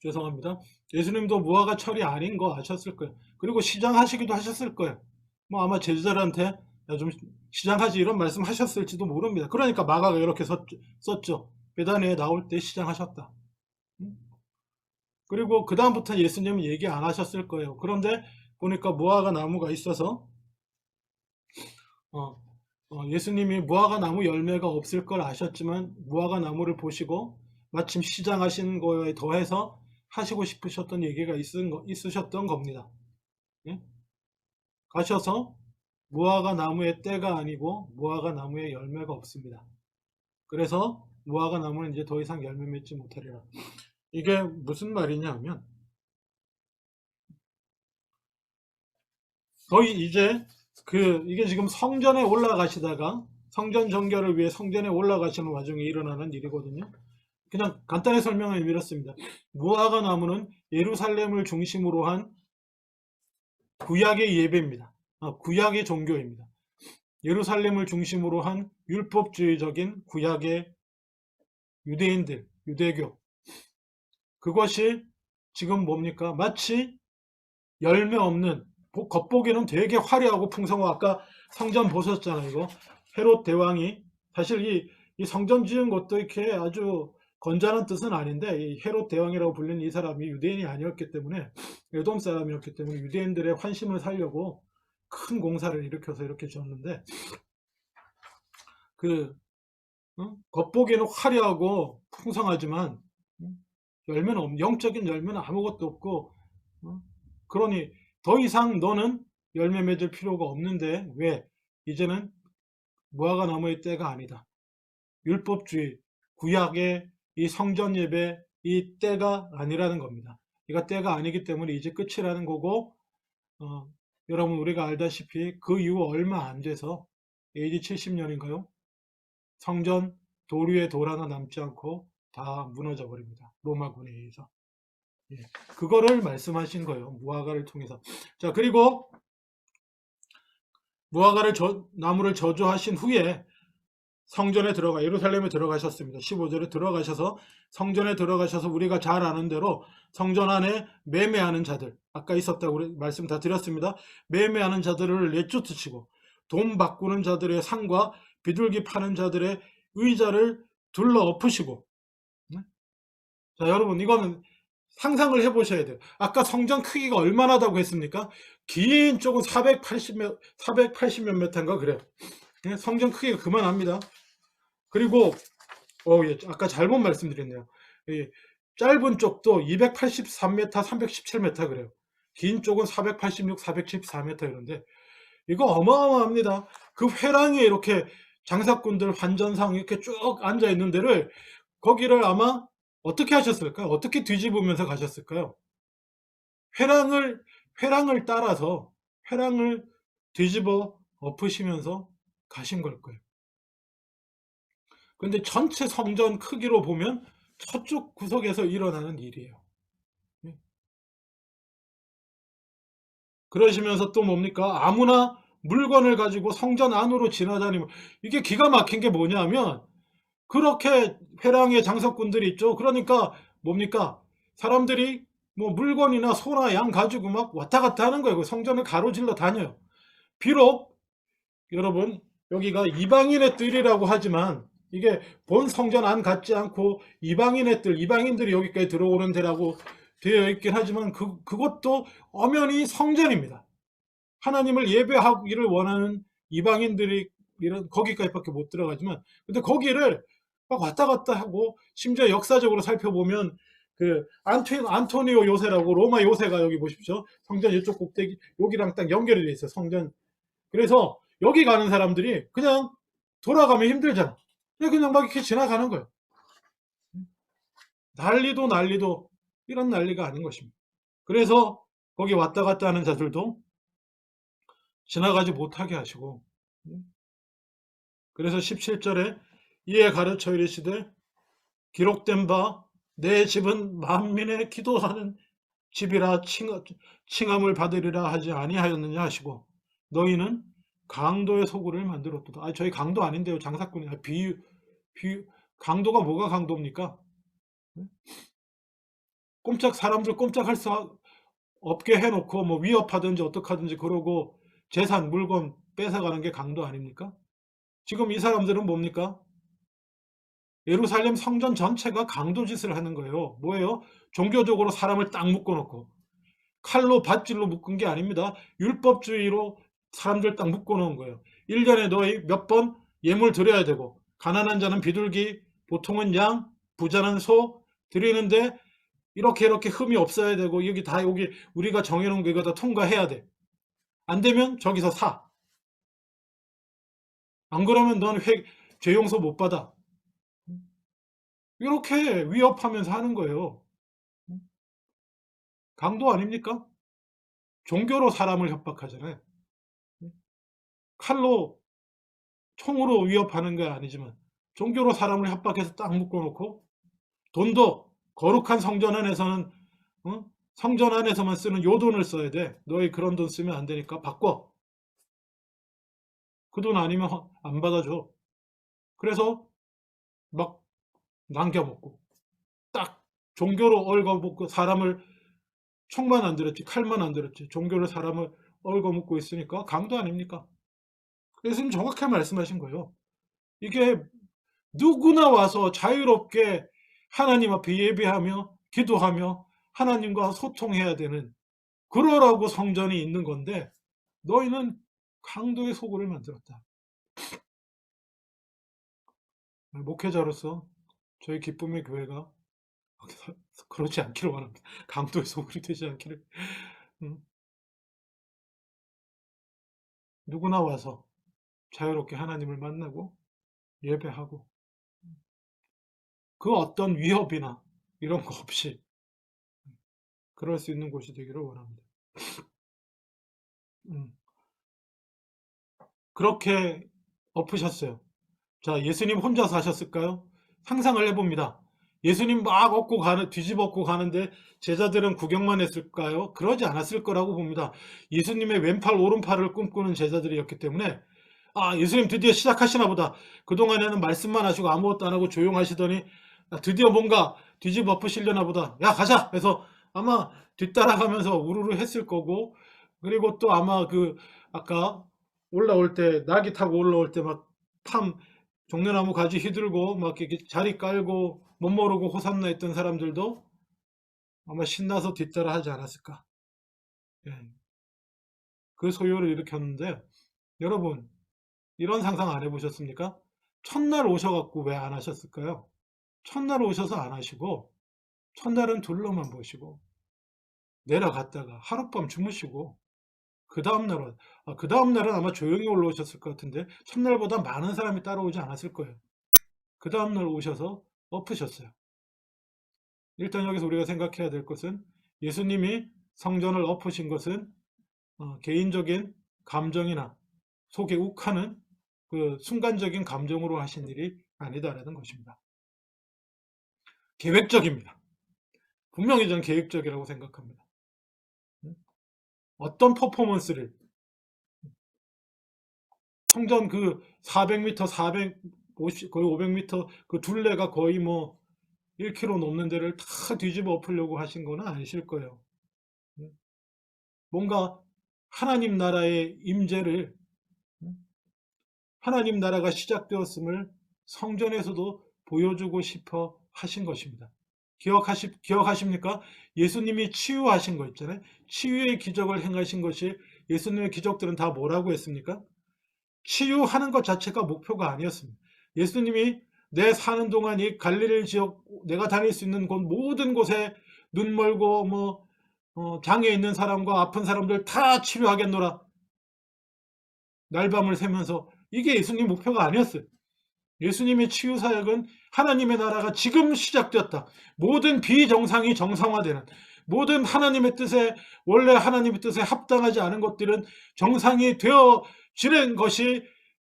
죄송합니다. 예수님도 무화과 철이 아닌 거 아셨을 거예요. 그리고 시장하시기도 하셨을 거예요. 뭐 아마 제자들한테 야, 좀 시장하지 이런 말씀 하셨을지도 모릅니다. 그러니까 마가가 이렇게 썼죠. 베다니에 나올 때 시장하셨다. 그리고 그 다음부터 예수님은 얘기 안 하셨을 거예요. 그런데 보니까 무화과 나무가 있어서 예수님이 무화과 나무 열매가 없을 걸 아셨지만 무화과 나무를 보시고 마침 시장하신 거에 더해서 하시고 싶으셨던 얘기가 있으셨던 겁니다. 예? 가셔서 무화과 나무의 때가 아니고 무화과 나무에 열매가 없습니다. 그래서 무화과 나무는 이제 더 이상 열매 맺지 못하리라. 이게 무슨 말이냐 하면 거의 이제 이게 지금 성전에 올라가시다가 성전 정결을 위해 성전에 올라가시는 와중에 일어나는 일이거든요. 그냥 간단히 설명을 이렇습니다. 무화과 나무는 예루살렘을 중심으로 한 구약의 예배입니다. 구약의 종교입니다. 예루살렘을 중심으로 한 율법주의적인 구약의 유대인들, 유대교. 그것이 지금 뭡니까? 마치 열매 없는, 겉보기는 되게 화려하고 풍성하고, 아까 성전 보셨잖아요. 이거 헤롯 대왕이 사실 이 성전 지은 것도 이렇게 아주 건전한 뜻은 아닌데, 이 헤롯 대왕이라고 불리는 이 사람이 유대인이 아니었기 때문에, 에돔 사람이었기 때문에 유대인들의 환심을 살려고 큰 공사를 일으켜서 이렇게 지었는데, 겉보기에는 화려하고 풍성하지만 영적인 열매는 아무것도 없고, 그러니 더 이상 너는 열매 맺을 필요가 없는데 왜? 이제는 무화과 나무의 때가 아니다. 율법주의, 구약의 이 성전 예배 이 때가 아니라는 겁니다. 이가 때가 아니기 때문에 이제 끝이라는 거고, 여러분 우리가 알다시피 그 이후 얼마 안 돼서 AD 70년인가요? 성전 돌 위에 돌 하나 남지 않고 다 무너져 버립니다. 로마군에 의해서. 예, 그거를 말씀하신 거예요. 무화과를 통해서. 자, 그리고 나무를 저주하신 후에 성전에 예루살렘에 들어가셨습니다. 15절에 들어가셔서 성전에 들어가셔서 우리가 잘 아는 대로 성전 안에 매매하는 자들, 아까 있었다고 말씀 다 드렸습니다. 매매하는 자들을 내쫓으시고 돈 바꾸는 자들의 상과 비둘기 파는 자들의 의자를 둘러 엎으시고. 자, 여러분 이거는 상상을 해보셔야 돼요. 아까 성전 크기가 얼마나다고 했습니까? 긴 쪽은 480몇 미터인가 그래요. 성전 크기가 그만합니다. 그리고 예, 아까 잘못 말씀드렸네요. 짧은 쪽도 283m, 317m 그래요. 긴 쪽은 486, 414m 이런데 이거 어마어마합니다. 그 회랑에 이렇게 장사꾼들 환전상 이렇게 쭉 앉아 있는 데를 거기를 아마 어떻게 하셨을까요? 어떻게 뒤집으면서 가셨을까요? 회랑을 따라서 회랑을 뒤집어 엎으시면서 가신 걸 거예요. 근데 전체 성전 크기로 보면 저쪽 구석에서 일어나는 일이에요. 그러시면서 또 뭡니까? 아무나 물건을 가지고 성전 안으로 지나다니면, 이게 기가 막힌 게 뭐냐면 그렇게 회랑의 장사꾼들이 있죠. 그러니까 뭡니까? 사람들이 뭐 물건이나 소나 양 가지고 막 왔다 갔다 하는 거예요. 성전을 가로질러 다녀요. 비록 여러분 여기가 이방인의 뜰이라고 하지만 이게 본 성전 안 같지 않고 이방인의 뜰, 이방인들이 여기까지 들어오는 데라고 되어 있긴 하지만 그것도 엄연히 성전입니다. 하나님을 예배하기를 원하는 이방인들이 거기까지밖에 못 들어가지만, 근데 거기를 막 왔다 갔다 하고, 심지어 역사적으로 살펴보면 그 안토니오 요새라고, 로마 요새가 여기 보십시오. 성전 이쪽 꼭대기 여기랑 딱 연결이 돼 있어요. 성전. 그래서 여기 가는 사람들이 그냥 돌아가면 힘들잖아. 그냥 막 이렇게 지나가는 거예요. 난리도 이런 난리가 아닌 것입니다. 그래서 거기 왔다 갔다 하는 자들도 지나가지 못하게 하시고, 그래서 17절에 이에 가르쳐 이르시되 기록된 바 내 집은 만민의 기도하는 집이라 칭함을 받으리라 하지 아니하였느냐 하시고, 너희는 강도의 소굴을 만들었도다. 저희 강도 아닌데요. 장사꾼이. 강도가 뭐가 강도입니까? 사람들 꼼짝할 수 없게 해놓고 뭐 위협하든지 어떡하든지 그러고 재산 물건 뺏어가는 게 강도 아닙니까? 지금 이 사람들은 뭡니까? 예루살렘 성전 전체가 강도 짓을 하는 거예요. 뭐예요? 종교적으로 사람을 딱 묶어놓고 칼로 밧줄로 묶은 게 아닙니다. 율법주의로 사람들 딱 묶어놓은 거예요. 1년에 너희 몇 번 예물 드려야 되고, 가난한 자는 비둘기, 보통은 양, 부자는 소 드리는데 이렇게 흠이 없어야 되고, 여기 우리가 정해놓은 거 이거 다 통과해야 돼. 안 되면 저기서 사. 안 그러면 넌 죄 용서 못 받아. 이렇게 위협하면서 하는 거예요. 강도 아닙니까? 종교로 사람을 협박하잖아요. 칼로, 총으로 위협하는 게 아니지만 종교로 사람을 협박해서 딱 묶어놓고, 돈도 거룩한 성전 안에서는 성전 안에서만 쓰는 요 돈을 써야 돼. 너희 그런 돈 쓰면 안 되니까 바꿔. 그 돈 아니면 안 받아줘. 그래서 막 남겨먹고, 딱 종교로 얽어먹고, 사람을 총만 안 들었지 칼만 안 들었지 종교로 사람을 얽어먹고 있으니까 강도 아닙니까? 예수님 정확하게 말씀하신 거예요. 이게 누구나 와서 자유롭게 하나님 앞에 예배하며 기도하며 하나님과 소통해야 되는, 그러라고 성전이 있는 건데 너희는 강도의 소굴을 만들었다. 목회자로서 저희 기쁨의 교회가 그렇지 않기를 원합니다. 강도의 소굴이 되지 않기를. 누구나 와서 자유롭게 하나님을 만나고 예배하고, 그 어떤 위협이나 이런 거 없이 그럴 수 있는 곳이 되기를 원합니다. 음, 그렇게 엎으셨어요. 자, 예수님 혼자 사셨을까요? 상상을 해봅니다. 예수님 막 뒤집어 엎고 가는데 제자들은 구경만 했을까요? 그러지 않았을 거라고 봅니다. 예수님의 왼팔, 오른팔을 꿈꾸는 제자들이었기 때문에, 아, 예수님 드디어 시작하시나 보다. 그동안에는 말씀만 하시고 아무것도 안 하고 조용하시더니, 드디어 뭔가 뒤집어 엎으시려나 보다. 야, 가자! 해서 아마 뒤따라가면서 우르르 했을 거고, 그리고 또 아마 아까 올라올 때, 낙이 타고 올라올 때 종려나무 가지 휘들고 막 이렇게 자리 깔고 못 모르고 호산나 했던 사람들도 아마 신나서 뒤따라 하지 않았을까. 예. 그 소요를 일으켰는데, 여러분 이런 상상 안 해보셨습니까? 첫날 오셔갖고 왜 안 하셨을까요? 첫날 오셔서 안 하시고 첫날은 둘러만 보시고 내려갔다가 하룻밤 주무시고 그 다음날은 아마 조용히 올라오셨을 것 같은데 첫날보다 많은 사람이 따라오지 않았을 거예요. 그 다음날 오셔서 엎으셨어요. 일단 여기서 우리가 생각해야 될 것은 예수님이 성전을 엎으신 것은 개인적인 감정이나 속에 욱하는 그 순간적인 감정으로 하신 일이 아니다라는 것입니다. 계획적입니다. 분명히 저는 계획적이라고 생각합니다. 어떤 퍼포먼스를 성전 400m, 450, 거의 500m 그 둘레가 거의 뭐 1km 넘는 데를 다 뒤집어 엎으려고 하신 건 아니실 거예요. 뭔가 하나님 나라의 임재를, 하나님 나라가 시작되었음을 성전에서도 보여주고 싶어 하신 것입니다. 기억하십니까? 예수님이 치유하신 거 있잖아요. 치유의 기적을 행하신 것이, 예수님의 기적들은 다 뭐라고 했습니까? 치유하는 것 자체가 목표가 아니었습니다. 예수님이 내 사는 동안 이 갈릴리 지역, 내가 다닐 수 있는 곳 모든 곳에 눈 멀고 장애 있는 사람과 아픈 사람들 다 치료하겠노라. 날밤을 새면서, 이게 예수님 목표가 아니었어요. 예수님의 치유 사역은 하나님의 나라가 지금 시작되었다. 모든 비정상이 정상화되는, 모든 하나님의 뜻에, 원래 하나님의 뜻에 합당하지 않은 것들은 정상이 되어지는 것이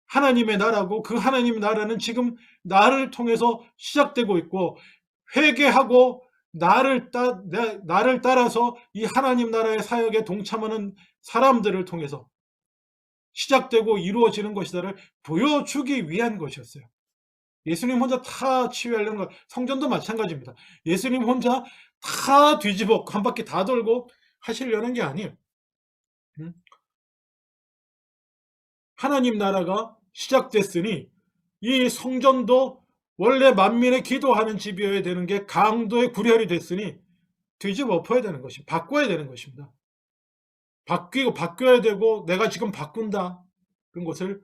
하나님의 나라고, 그 하나님의 나라는 지금 나를 통해서 시작되고 있고, 회개하고 나를 따라서 이 하나님 나라의 사역에 동참하는 사람들을 통해서 시작되고 이루어지는 것이다를 보여주기 위한 것이었어요. 예수님 혼자 다 치유하려는 것, 성전도 마찬가지입니다. 예수님 혼자 다 뒤집어 한 바퀴 다 돌고 하시려는 게 아니에요. 하나님 나라가 시작됐으니 이 성전도 원래 만민의 기도하는 집이어야 되는 게 강도의 구렬이 됐으니 뒤집어 엎어야 되는 것이, 바꿔야 되는 것입니다. 바뀌어야 되고, 내가 지금 바꾼다, 그런 것을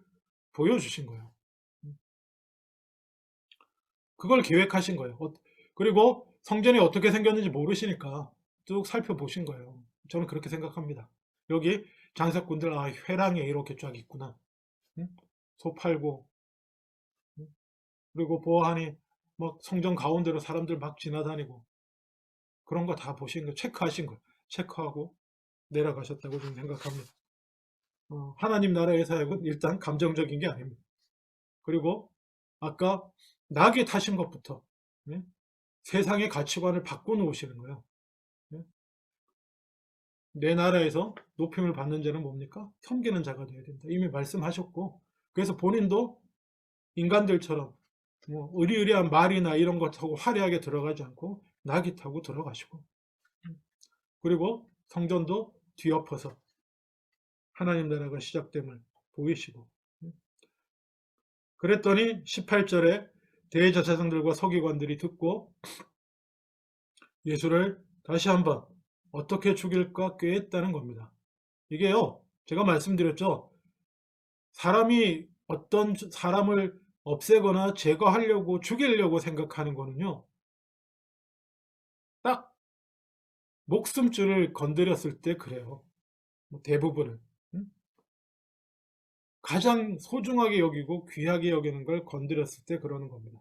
보여주신 거예요. 그걸 계획하신 거예요. 그리고 성전이 어떻게 생겼는지 모르시니까 쭉 살펴보신 거예요. 저는 그렇게 생각합니다. 여기 장사꾼들, 회랑에 이렇게 쫙 있구나. 응? 소 팔고, 응? 그리고 보아하니 막 성전 가운데로 사람들 막 지나다니고, 그런 거 다 보신 거, 체크하신 거, 체크하고 내려가셨다고 저는 생각합니다. 하나님 나라의 사역은 일단 감정적인 게 아닙니다. 그리고 아까 낙에 타신 것부터, 예? 세상의 가치관을 바꿔놓으시는 거예요. 예? 내 나라에서 높임을 받는 자는 뭡니까? 섬기는 자가 되어야 된다. 이미 말씀하셨고, 그래서 본인도 인간들처럼 의리의리한 말이나 이런 것 타고 화려하게 들어가지 않고 낙이 타고 들어가시고, 그리고 성전도 뒤엎어서 하나님 나라가 시작됨을 보이시고, 그랬더니 18절에 대제사장들과 서기관들이 듣고 예수를 다시 한번 어떻게 죽일까 꾀했다는 겁니다. 이게요, 제가 말씀드렸죠. 사람이 어떤 사람을 없애거나 제거하려고, 죽이려고 생각하는 거는요, 딱 목숨줄을 건드렸을 때 그래요. 대부분은. 가장 소중하게 여기고 귀하게 여기는 걸 건드렸을 때 그러는 겁니다.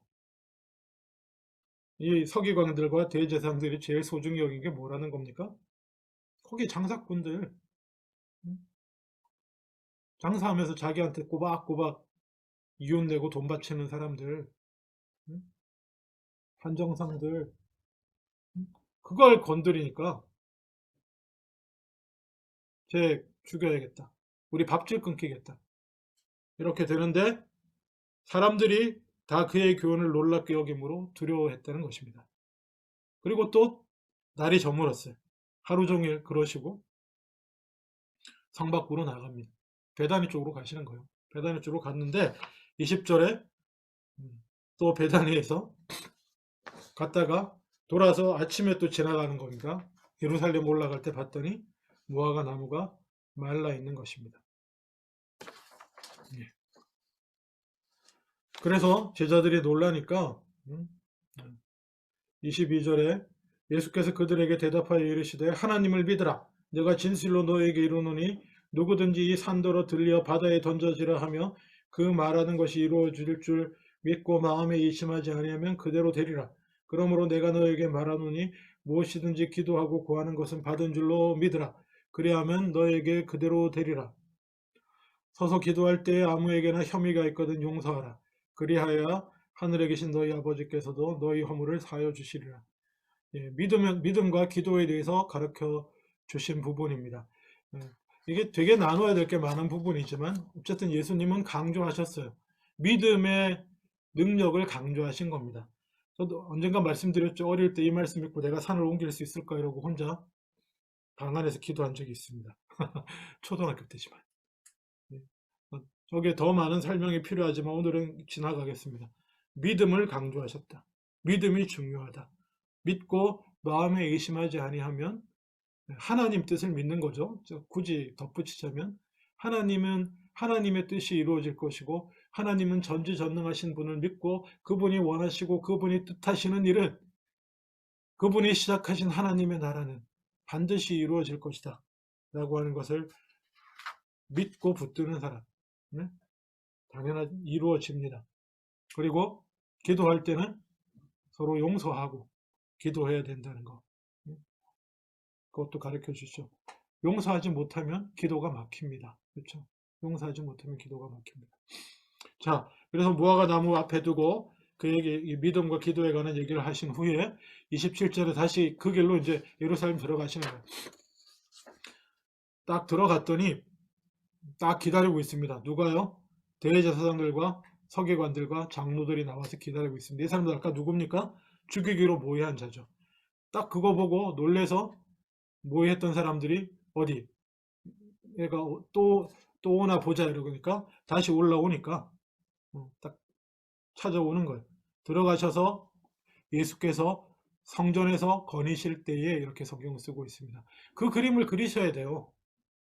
이 서기관들과 대제사장들이 제일 소중히 여긴 게 뭐라는 겁니까? 거기 장사꾼들, 장사하면서 자기한테 꼬박꼬박 이윤 내고 돈 바치는 사람들, 한정상들, 그걸 건드리니까 쟤 죽여야겠다. 우리 밥줄 끊기겠다. 이렇게 되는데 사람들이 다 그의 교훈을 놀랍게 여김으로 두려워했다는 것입니다. 그리고 또 날이 저물었어요. 하루 종일 그러시고 성 밖으로 나갑니다. 베다니 쪽으로 가시는 거예요. 베다니 쪽으로 갔는데 20절에 또 베다니에서 갔다가 돌아서 아침에 또 지나가는 겁니다. 예루살렘 올라갈 때 봤더니 무화과 나무가 말라 있는 것입니다. 예. 그래서 제자들이 놀라니까 22절에 예수께서 그들에게 대답하여 이르시되 하나님을 믿으라. 내가 진실로 너에게 이르노니 누구든지 이 산더러 들려 바다에 던져지라 하며 그 말하는 것이 이루어질 줄 믿고 마음에 의심하지 아니하면 그대로 되리라. 그러므로 내가 너에게 말하노니 무엇이든지 기도하고 구하는 것은 받은 줄로 믿으라. 그리하면 너에게 그대로 되리라. 서서 기도할 때에 아무에게나 혐의가 있거든 용서하라. 그리하여 하늘에 계신 너희 아버지께서도 너희 허물을 사하여 주시리라. 예, 믿음과 기도에 대해서 가르쳐 주신 부분입니다. 이게 되게 나눠야 될 게 많은 부분이지만 어쨌든 예수님은 강조하셨어요. 믿음의 능력을 강조하신 겁니다. 저도 언젠가 말씀드렸죠. 어릴 때 이 말씀 읽고 내가 산을 옮길 수 있을까 이러고 혼자 방 안에서 기도한 적이 있습니다. 초등학교 때지만. 예, 저게 더 많은 설명이 필요하지만 오늘은 지나가겠습니다. 믿음을 강조하셨다. 믿음이 중요하다. 믿고 마음에 의심하지 아니하면 하나님 뜻을 믿는 거죠. 굳이 덧붙이자면 하나님은 하나님의 뜻이 이루어질 것이고 하나님은 전지전능하신 분을 믿고 그분이 원하시고 그분이 뜻하시는 일은 그분이 시작하신 하나님의 나라는 반드시 이루어질 것이다 라고 하는 것을 믿고 붙드는 사람 당연히 이루어집니다. 그리고 기도할 때는 서로 용서하고 기도해야 된다는 거. 그것도 가르쳐 주죠. 용서하지 못하면 기도가 막힙니다. 그렇죠? 용서하지 못하면 기도가 막힙니다. 자, 그래서 무화과 나무 앞에 두고 그에게 믿음과 기도에 관한 얘기를 하신 후에 27절에 다시 그 길로 이제 예루살렘 들어가시는 거예요. 딱 들어갔더니 딱 기다리고 있습니다. 누가요? 대제사장들과 서기관들과 장로들이 나와서 기다리고 있습니다. 이 사람들 아까 누굽니까? 죽이기로 모의한 자죠. 딱 그거 보고 놀래서 모의했던 사람들이 어디 얘가 또 오나 보자 이러니까 다시 올라오니까 딱 찾아오는 거예요. 들어가셔서 예수께서 성전에서 거니실 때에 이렇게 성경을 쓰고 있습니다. 그 그림을 그리셔야 돼요.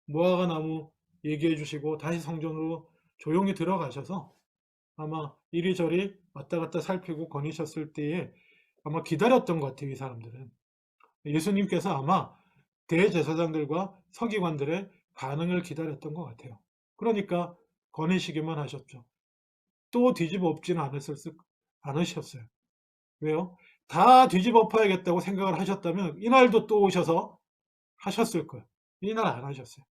무화과 나무 얘기해 주시고 다시 성전으로 조용히 들어가셔서 아마 이리저리 왔다 갔다 살피고 거니셨을 때에 아마 기다렸던 것 같아요. 이 사람들은. 예수님께서 아마 대제사장들과 서기관들의 반응을 기다렸던 것 같아요. 그러니까 거니시기만 하셨죠. 또 뒤집어 엎지는 않으셨어요. 왜요? 다 뒤집어 엎어야겠다고 생각을 하셨다면 이날도 또 오셔서 하셨을 거예요. 이날 안 하셨어요.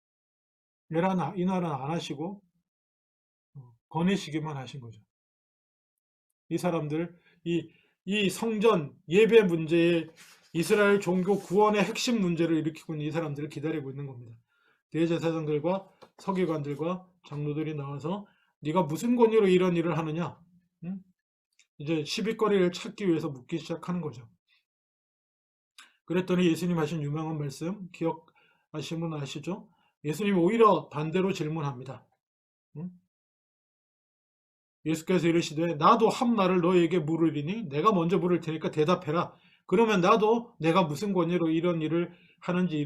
이날은 안 하시고 거니시기만 하신 거죠. 이 사람들, 이 성전 예배 문제에 이스라엘 종교 구원의 핵심 문제를 일으키고 있는 이 사람들을 기다리고 있는 겁니다. 대제사장들과 서기관들과 장로들이 나와서 네가 무슨 권위로 이런 일을 하느냐? 응? 이제 시비거리를 찾기 위해서 묻기 시작하는 거죠. 그랬더니 예수님 하신 유명한 말씀 기억하시는 분 아시죠? 예수님이 오히려 반대로 질문합니다. 응? 예수께서 이르시되 나도 한 말을 너에게 물으리니 내가 먼저 물을 테니까 대답해라. 그러면 나도 내가 무슨 권위로 이런 일을 하는지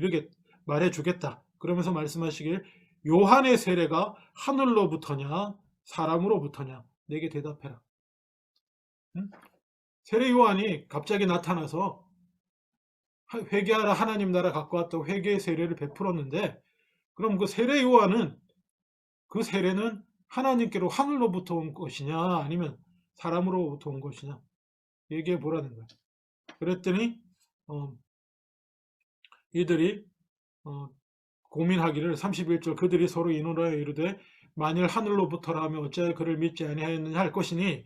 말해주겠다. 그러면서 말씀하시길 요한의 세례가 하늘로부터냐 사람으로부터냐 내게 대답해라. 응? 세례 요한이 갑자기 나타나서 회개하라 하나님 나라 갖고 왔다고 회개의 세례를 베풀었는데 그럼 그 세례 요한은 그 세례는 하나님께로 하늘로부터 온 것이냐 아니면 사람으로부터 온 것이냐 얘기해 보라는 거예요. 그랬더니 이들이 고민하기를 31절 그들이 서로 의논하여 이르되 만일 하늘로부터라 하면 어찌하여 그를 믿지 아니하였느냐 할 것이니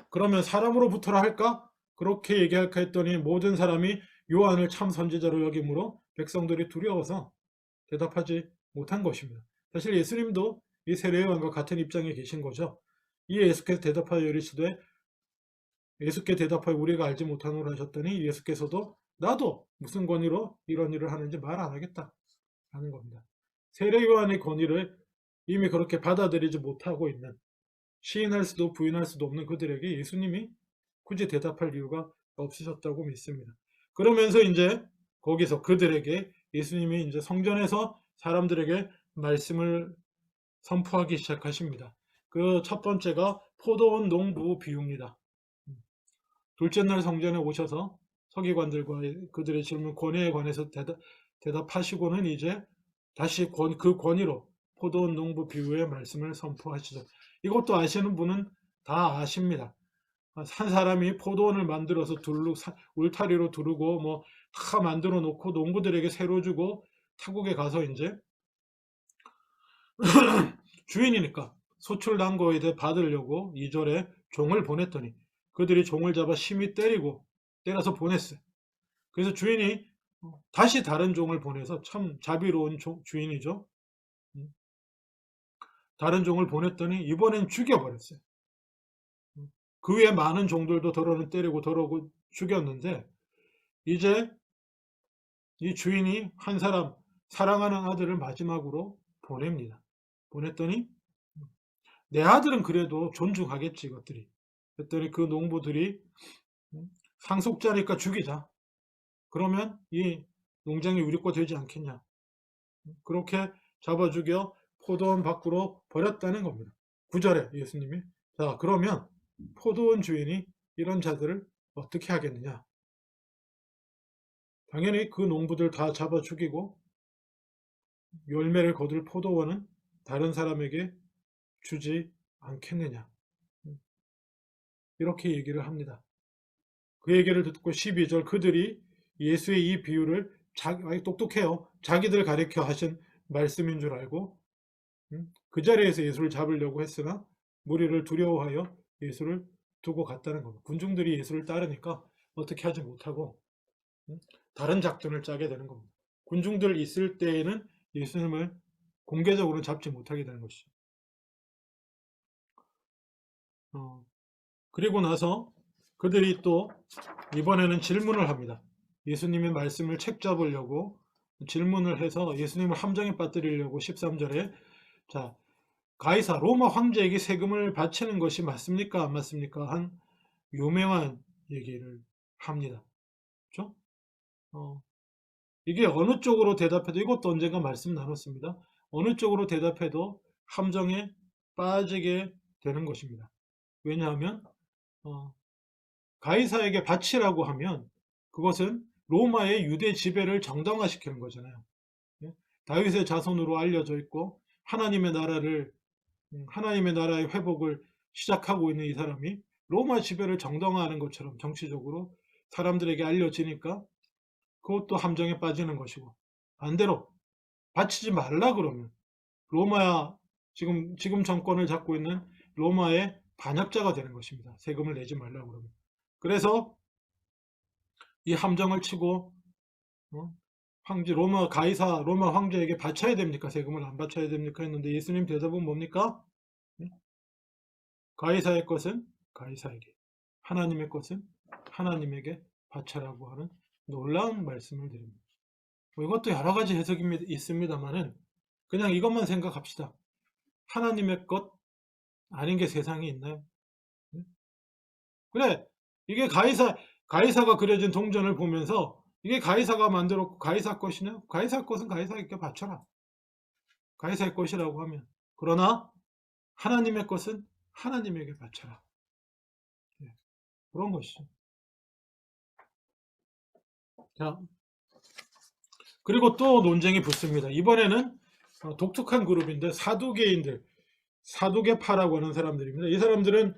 그러면 사람으로부터라 할까? 그렇게 얘기할까 했더니 모든 사람이 요한을 참 선지자로 여김으로 백성들이 두려워서 대답하지 못한 것입니다. 사실 예수님도 이 세례 요한과 같은 입장에 계신 거죠. 이에 예수께서 대답하여 이르시되 예수께 대답하여 우리가 알지 못하노라 하셨더니 예수께서도 나도 무슨 권위로 이런 일을 하는지 말 안 하겠다 하는 겁니다. 세례 요한의 권위를 이미 그렇게 받아들이지 못하고 있는 시인할 수도 부인할 수도 없는 그들에게 예수님이 굳이 대답할 이유가 없으셨다고 믿습니다. 그러면서 이제 거기서 그들에게 예수님이 이제 성전에서 사람들에게 말씀을 선포하기 시작하십니다. 그 첫 번째가 포도원 농부 비유입니다. 둘째 날 성전에 오셔서 서기관들과 그들의 질문 권위에 관해서 대답하시고는 이제 다시 그 권위로 포도원 농부 비유의 말씀을 선포하시죠. 이것도 아시는 분은 다 아십니다. 한 사람이 포도원을 만들어서 울타리로 두르고 뭐 다 만들어 놓고 농부들에게 새로 주고 타국에 가서 이제 주인이니까 소출난 거에 대해 받으려고 2절에 종을 보냈더니 그들이 종을 잡아 심히 때려서 보냈어요. 그래서 주인이 다시 다른 종을 보내서 참 자비로운 주인이죠. 다른 종을 보냈더니 이번엔 죽여버렸어요. 그 위에 많은 종들도 더러는 때리고 더러고 죽였는데 이제 이 주인이 한 사람 사랑하는 아들을 마지막으로 보냅니다. 보냈더니 내 아들은 그래도 존중하겠지 이것들이. 그랬더니 그 농부들이 상속자니까 죽이자. 그러면 이 농장이 우리 거 되지 않겠냐. 그렇게 잡아 죽여 포도원 밖으로 버렸다는 겁니다. 9절에 예수님이 자 그러면 포도원 주인이 이런 자들을 어떻게 하겠느냐. 당연히 그 농부들 다 잡아 죽이고 열매를 거둘 포도원은 다른 사람에게 주지 않겠느냐. 이렇게 얘기를 합니다. 그 얘기를 듣고 12절 그들이 예수의 이 비유를 똑똑해요. 자기들 가리켜 하신 말씀인 줄 알고 그 자리에서 예수를 잡으려고 했으나 무리를 두려워하여 예수를 두고 갔다는 겁니다. 군중들이 예수를 따르니까 어떻게 하지 못하고 다른 작전을 짜게 되는 겁니다. 군중들 있을 때에는 예수님을 공개적으로 잡지 못하게 되는 것이죠. 그리고 나서 그들이 또 이번에는 질문을 합니다. 예수님의 말씀을 책잡으려고 질문을 해서 예수님을 함정에 빠뜨리려고 13절에 자 가이사 로마 황제에게 세금을 바치는 것이 맞습니까 안 맞습니까 한 유명한 얘기를 합니다. 그렇죠? 이게 어느 쪽으로 대답해도 이것도 언젠가 말씀 나눴습니다. 어느 쪽으로 대답해도 함정에 빠지게 되는 것입니다. 왜냐하면 가이사에게 바치라고 하면 그것은 로마의 유대 지배를 정당화시키는 거잖아요. 다윗의 자손으로 알려져 있고 하나님의 나라의 회복을 시작하고 있는 이 사람이 로마 지배를 정당화하는 것처럼 정치적으로 사람들에게 알려지니까 그것도 함정에 빠지는 것이고 반대로 바치지 말라 그러면 로마 지금 정권을 잡고 있는 로마의 반역자가 되는 것입니다. 세금을 내지 말라 그러면. 그래서 이 함정을 치고 로마 황제에게 바쳐야 됩니까? 세금을 안 바쳐야 됩니까? 했는데 예수님 대답은 뭡니까? 가이사의 것은 가이사에게, 하나님의 것은 하나님에게 바쳐라고 하는 놀라운 말씀을 드립니다. 이것도 여러 가지 해석이 있습니다만은 그냥 이것만 생각합시다. 하나님의 것 아닌 게 세상에 있나요? 그래, 이게 가이사가 그려진 동전을 보면서 이게 가이사가 만들었고 가이사 것이냐? 가이사 것은 가이사에게 바쳐라. 가이사의 것이라고 하면. 그러나 하나님의 것은 하나님에게 바쳐라. 그런 것이죠. 자, 그리고 또 논쟁이 붙습니다. 이번에는 독특한 그룹인데 사두개파라고 하는 사람들입니다. 이 사람들은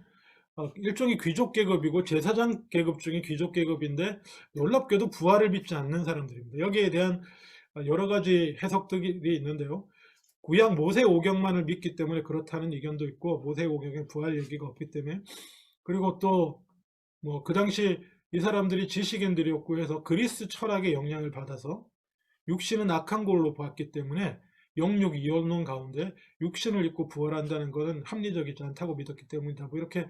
일종의 귀족 계급이고 제사장 계급 중에 귀족 계급인데 놀랍게도 부활을 믿지 않는 사람들입니다. 여기에 대한 여러 가지 해석들이 있는데요. 구약 모세오경만을 믿기 때문에 그렇다는 의견도 있고, 모세오경의 부활 얘기가 없기 때문에. 그리고 또 뭐 그 당시 이 사람들이 지식인들이었고 해서 그리스 철학의 영향을 받아서 육신은 악한 걸로 봤기 때문에 영육 이혼론 가운데 육신을 입고 부활한다는 것은 합리적이지 않다고 믿었기 때문이다. 뭐 이렇게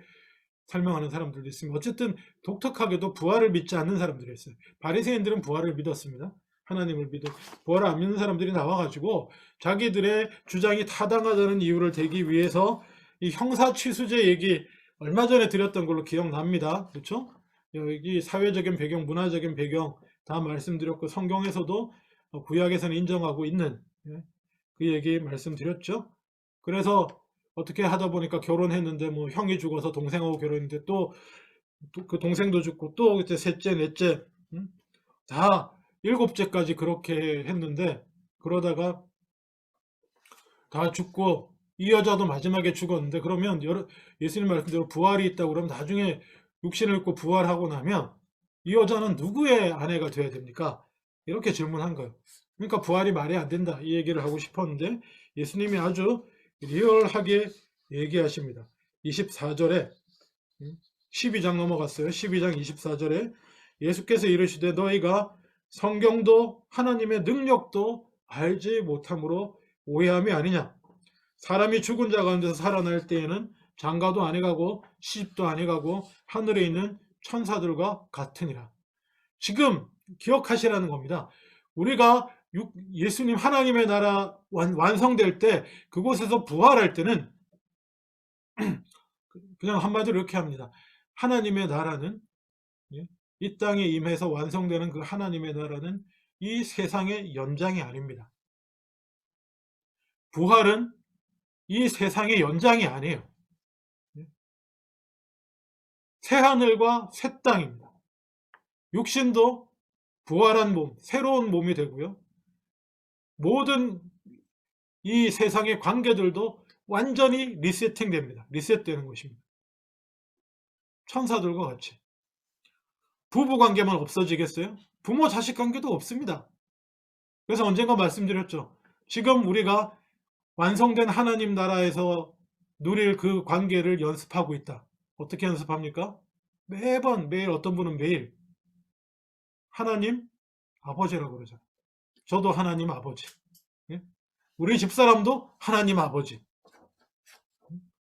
설명하는 사람들도 있습니다. 어쨌든 독특하게도 부활을 믿지 않는 사람들이 있어요. 바리새인들은 부활을 믿었습니다. 하나님을 믿어 부활을 안 믿는 사람들이 나와가지고 자기들의 주장이 타당하다는 이유를 대기 위해서 이 형사취수제 얘기 얼마 전에 드렸던 걸로 기억납니다. 그렇죠? 여기 사회적인 배경, 문화적인 배경 다 말씀드렸고, 성경에서도 구약에서는 인정하고 있는, 그 얘기 말씀드렸죠. 그래서 어떻게 하다 보니까 결혼했는데 뭐 형이 죽어서 동생하고 결혼했는데 또 그 동생도 죽고 또 이제 셋째, 넷째, 다 일곱째까지 그렇게 했는데, 그러다가 다 죽고 이 여자도 마지막에 죽었는데, 그러면 예수님 말씀대로 부활이 있다고 그러면 나중에 육신을 입고 부활하고 나면 이 여자는 누구의 아내가 돼야 됩니까? 이렇게 질문한 거예요. 그러니까 부활이 말이 안 된다, 이 얘기를 하고 싶었는데 예수님이 아주 리얼하게 얘기하십니다. 24절에 12장 넘어갔어요. 12장 24절에 예수께서 이르시되 너희가 성경도 하나님의 능력도 알지 못함으로 오해함이 아니냐. 사람이 죽은 자 가운데서 살아날 때에는 장가도 안 해가고 시집도 안 해가고 하늘에 있는 천사들과 같으니라. 지금 기억하시라는 겁니다. 우리가 예수님 하나님의 나라 완성될 때, 그곳에서 부활할 때는 그냥 한마디로 이렇게 합니다. 하나님의 나라는, 이 땅에 임해서 완성되는 그 하나님의 나라는 이 세상의 연장이 아닙니다. 부활은 이 세상의 연장이 아니에요. 새하늘과 새 땅입니다. 육신도 부활한 몸, 새로운 몸이 되고요. 모든 이 세상의 관계들도 완전히 리세팅됩니다. 리셋되는 것입니다. 천사들과 같이. 부부 관계만 없어지겠어요? 부모 자식 관계도 없습니다. 그래서 언젠가 말씀드렸죠. 지금 우리가 완성된 하나님 나라에서 누릴 그 관계를 연습하고 있다. 어떻게 연습합니까? 매일, 어떤 분은 매일 하나님 아버지라고 그러죠. 저도 하나님 아버지. 우리 집사람도 하나님 아버지.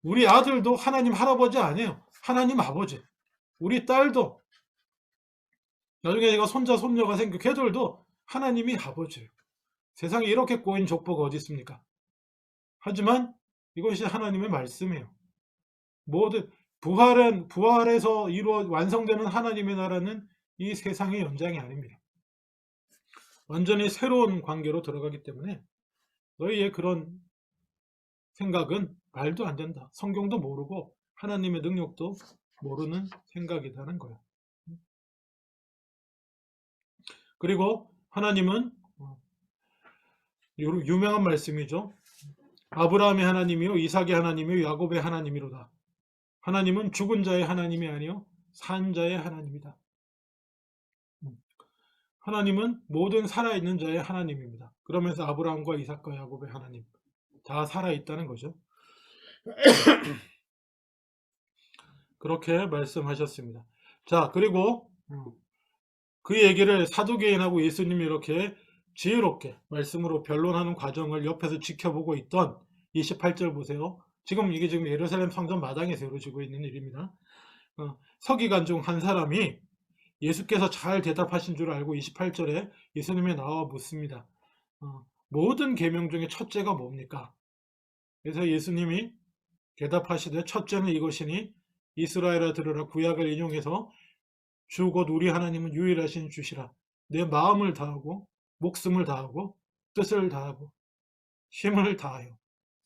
우리 아들도 하나님 할아버지 아니에요. 하나님 아버지. 우리 딸도, 나중에 제가 손자 손녀가 생겨 걔들도 하나님이 아버지예요. 세상에 이렇게 꼬인 족보가 어디 있습니까? 하지만 이것이 하나님의 말씀이에요. 모든 부활에서 완성되는 하나님의 나라는 이 세상의 연장이 아닙니다. 완전히 새로운 관계로 들어가기 때문에 너희의 그런 생각은 말도 안 된다. 성경도 모르고 하나님의 능력도 모르는 생각이라는 거예요. 그리고 하나님은 유명한 말씀이죠. 아브라함의 하나님이요 이삭의 하나님이요 야곱의 하나님이로다. 하나님은 죽은 자의 하나님이 아니요 산 자의 하나님이다. 하나님은 모든 살아있는 자의 하나님입니다. 그러면서 아브라함과 이삭과 야곱의 하나님 다 살아있다는 거죠. 그렇게 말씀하셨습니다. 자, 그리고 그 얘기를 사두개인하고 예수님이 이렇게 지혜롭게 말씀으로 변론하는 과정을 옆에서 지켜보고 있던 28절 보세요. 이게 지금 예루살렘 성전 마당에서 이루어지고 있는 일입니다. 서기관 중 한 사람이 예수께서 잘 대답하신 줄 알고 28절에 예수님이 나와 묻습니다. 모든 계명 중에 첫째가 뭡니까? 그래서 예수님이 대답하시되 첫째는 이것이니 이스라엘아 들으라. 구약을 인용해서 주 곧 우리 하나님은 유일하신 주시라. 내 마음을 다하고 목숨을 다하고 뜻을 다하고 힘을 다하여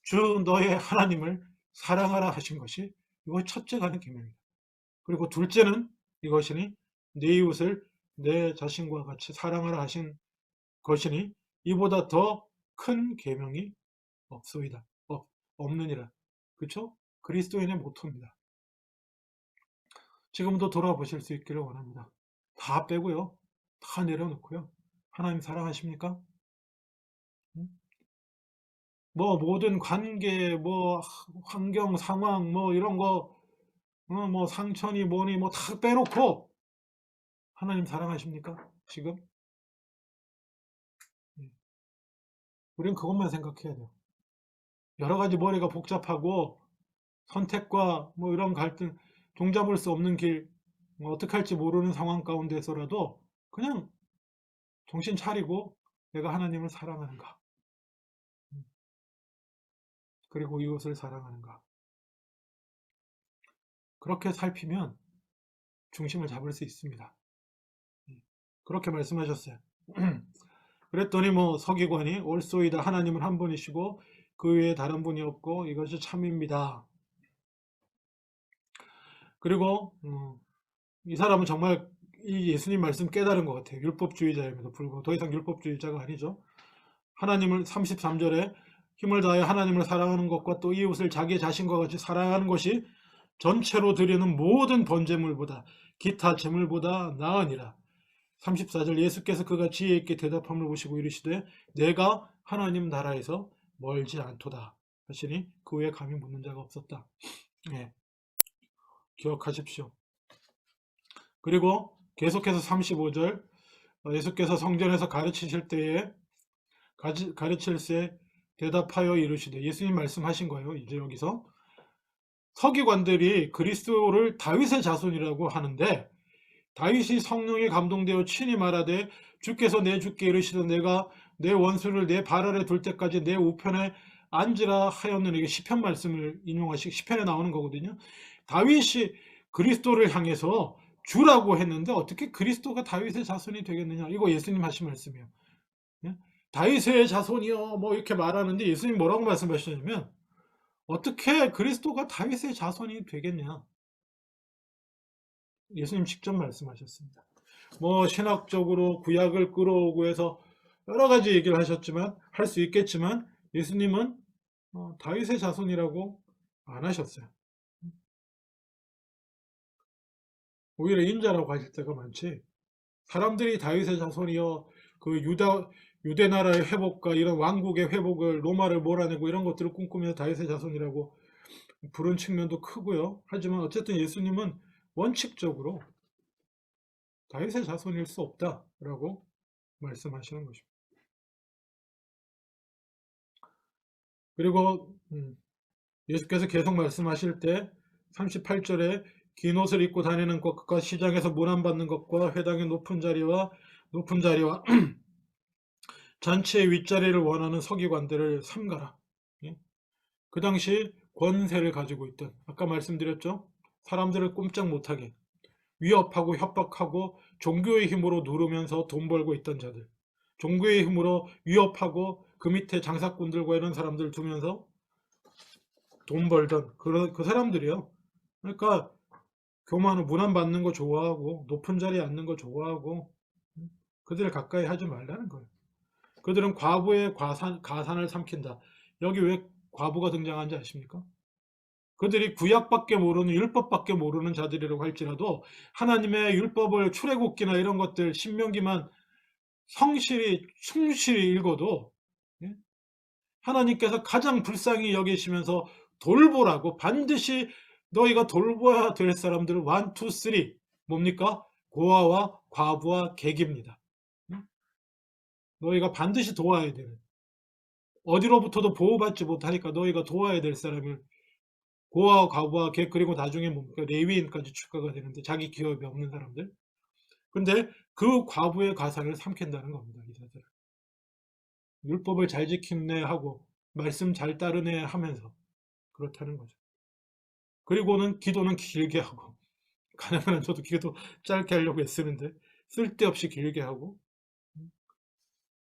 주 너의 하나님을 사랑하라 하신 것이 이거 첫째가 하는 계명입니다. 그리고 둘째는 이것이니 내 이웃을 내 자신과 같이 사랑하라 하신 것이니 이보다 더 큰 계명이 없소이다. 없느니라. 그렇죠? 그리스도인의 모토입니다. 지금도 돌아보실 수 있기를 원합니다. 다 빼고요. 다 내려놓고요. 하나님 사랑하십니까? 뭐 모든 관계, 뭐 환경 상황, 뭐 이런 거, 뭐 상처니 뭐니 뭐 다 빼놓고 하나님 사랑하십니까? 지금? 예. 우린 그것만 생각해야 돼요. 여러 가지 머리가 복잡하고 선택과 뭐 이런 갈등, 종잡을 수 없는 길, 뭐 어떻게 할지 모르는 상황 가운데서라도 그냥 정신 차리고 내가 하나님을 사랑하는가, 그리고 이웃을 사랑하는가, 그렇게 살피면 중심을 잡을 수 있습니다. 그렇게 말씀하셨어요. 그랬더니 뭐 서기관이 옳소이다, 하나님은 한 분이시고 그 외에 다른 분이 없고 이것이 참입니다. 그리고 이 사람은 정말 이 예수님 말씀 깨달은 것 같아요. 율법주의자임에도 불구하고 더 이상 율법주의자가 아니죠. 하나님을 33절에 힘을 다해 하나님을 사랑하는 것과 또 이웃을 자기 자신과 같이 사랑하는 것이 전체로 드리는 모든 번제물보다 기타 제물보다 나으니라. 34절 예수께서 그가 지혜 있게 대답함을 보시고 이르시되 내가 하나님 나라에서 멀지 않도다 하시니 그 후에 감히 묻는 자가 없었다. 예, 기억하십시오. 그리고 계속해서 35절 예수께서 성전에서 가르치실 때에 가르칠세 대답하여 이르시되, 예수님 말씀하신 거예요. 이제 여기서 서기관들이 그리스도를 다윗의 자손이라고 하는데 다윗이 성령에 감동되어 친히 말하되 주께서 내 주께 이르시되 내가 내 원수를 내 발 아래 둘 때까지 내 우편에 앉으라 하였느니, 이게 시편 말씀을 인용하시고 시편에 나오는 거거든요. 다윗이 그리스도를 향해서 주라고 했는데 어떻게 그리스도가 다윗의 자손이 되겠느냐, 이거 예수님 하신 말씀이에요. 예? 다윗의 자손이요 뭐 이렇게 말하는데 예수님 뭐라고 말씀하시냐면 어떻게 그리스도가 다윗의 자손이 되겠냐, 예수님 직접 말씀하셨습니다. 뭐 신학적으로 구약을 끌어오고 해서 여러 가지 얘기를 하셨지만 할 수 있겠지만 예수님은 다윗의 자손이라고 안 하셨어요. 오히려 인자라고 하실 때가 많지, 사람들이 다윗의 자손이여 그 유대 나라의 회복과 이런 왕국의 회복을, 로마를 몰아내고 이런 것들을 꿈꾸면서 다윗의 자손이라고 부른 측면도 크고요. 하지만 어쨌든 예수님은 원칙적으로 다윗의 자손일 수 없다라고 말씀하시는 것입니다. 그리고 예수께서 계속 말씀하실 때 38절에 긴 옷을 입고 다니는 것과 시장에서 문안받는 것과 회당의 높은 자리와 잔치의 윗자리를 원하는 서기관들을 삼가라. 예? 그 당시 권세를 가지고 있던, 아까 말씀드렸죠, 사람들을 꼼짝 못하게 위협하고 협박하고 종교의 힘으로 누르면서 돈 벌고 있던 자들, 종교의 힘으로 위협하고 그 밑에 장사꾼들과 이런 사람들 두면서 돈 벌던 그 사람들이요. 그러니까 교만은 문안 받는 거 좋아하고 높은 자리에 앉는 거 좋아하고 그들을 가까이 하지 말라는 거예요. 그들은 과부의 가산을 삼킨다. 여기 왜 과부가 등장한지 아십니까? 그들이 구약밖에 모르는, 율법밖에 모르는 자들이라고 할지라도 하나님의 율법을 출애굽기나 이런 것들 신명기만 성실히 충실히 읽어도 하나님께서 가장 불쌍히 여기시면서 돌보라고, 반드시 너희가 돌봐야 될 사람들은 1, 2, 3 뭡니까? 고아와 과부와 객입니다. 너희가 반드시 도와야 되는, 어디로부터도 보호받지 못하니까 너희가 도와야 될 사람을 고아와 과부와 객, 그리고 나중에 뭡니까? 레위인까지 추가가 되는데 자기 기업이 없는 사람들. 근데 그 과부의 가산을 삼킨다는 겁니다. 이 자들은 율법을 잘 지키네 하고 말씀 잘 따르네 하면서 그렇다는 거죠. 그리고는 기도는 길게 하고, 가능한 저도 기도 짧게 하려고 애쓰는데 쓸데없이 길게 하고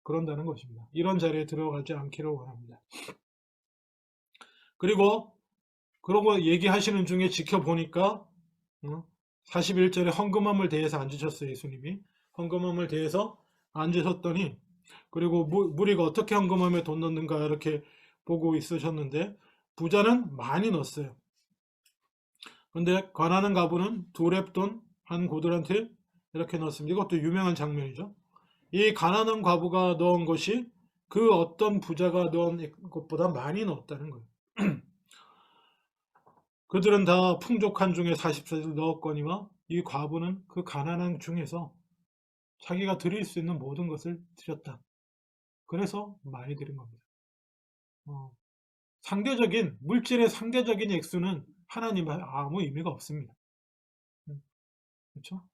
그런다는 것입니다. 이런 자리에 들어가지 않기를 원합니다. 그리고 그런 거 얘기하시는 중에 지켜보니까 41절에 헌금함을 대해서 앉으셨어요. 예수님이 헌금함을 대해서 앉으셨더니, 그리고 무리가 어떻게 헌금함에 돈 넣는가 이렇게 보고 있으셨는데 부자는 많이 넣었어요. 근데 가난한 가부는 2렙돈 한 고들한테 이렇게 넣었습니다. 이것도 유명한 장면이죠. 이 가난한 과부가 넣은 것이 그 어떤 부자가 넣은 것보다 많이 넣었다는 거예요. 그들은 다 풍족한 중에 40세를 넣었거니와 이 과부는 그 가난한 중에서 자기가 드릴 수 있는 모든 것을 드렸다. 그래서 많이 드린 겁니다. 어, 상대적인 물질의 상대적인 액수는 하나님은 아무 의미가 없습니다. 그렇죠?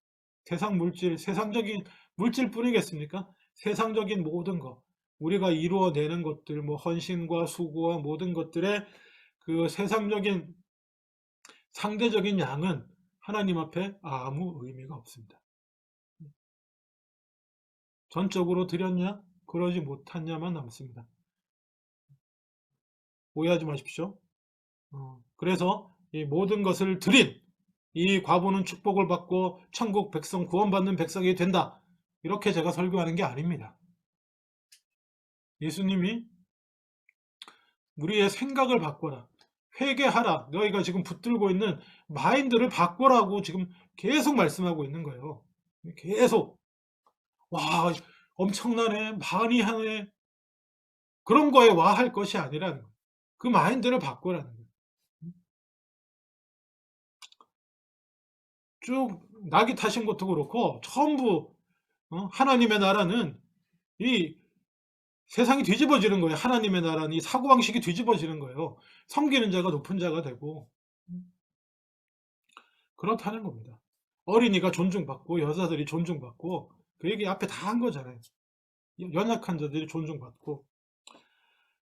세상적인 물질뿐이겠습니까? 세상적인 모든 것, 우리가 이루어내는 것들, 뭐 헌신과 수고와 모든 것들의 그 세상적인 상대적인 양은 하나님 앞에 아무 의미가 없습니다. 전적으로 드렸냐? 그러지 못했냐만 남습니다. 오해하지 마십시오. 그래서 이 모든 것을 드린 이 과부는 축복을 받고 천국 백성 구원받는 백성이 된다. 이렇게 제가 설교하는 게 아닙니다. 예수님이 우리의 생각을 바꿔라. 회개하라. 너희가 지금 붙들고 있는 마인드를 바꿔라고 지금 계속 말씀하고 있는 거예요. 계속. 와, 엄청나네. 많이 하네. 그런 거에 와 할 것이 아니라는 거예요. 그 마인드를 바꿔라는 거예요. 쭉 낙이 타신 것도 그렇고 전부 하나님의 나라는 이 세상이 뒤집어지는 거예요. 하나님의 나라는 이 사고방식이 뒤집어지는 거예요. 섬기는 자가 높은 자가 되고 그렇다는 겁니다. 어린이가 존중받고 여자들이 존중받고 그 얘기 앞에 다 한 거잖아요. 연약한 자들이 존중받고.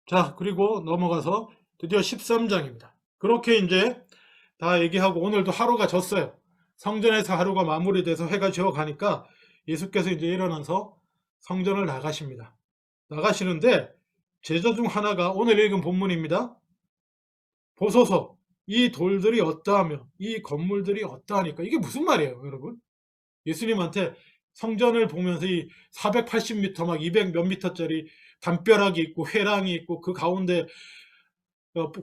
자, 그리고 넘어가서 드디어 13장입니다. 그렇게 이제 다 얘기하고 오늘도 하루가 졌어요. 성전에서 하루가 마무리돼서 해가 지어 가니까 예수께서 이제 일어나서 성전을 나가십니다. 나가시는데 제자 중 하나가 오늘 읽은 본문입니다. 보소서 이 돌들이 어떠하며 이 건물들이 어떠하니까 이게 무슨 말이에요, 여러분? 예수님한테 성전을 보면서 이 480m 막 200 몇 미터짜리 담벼락이 있고 회랑이 있고 그 가운데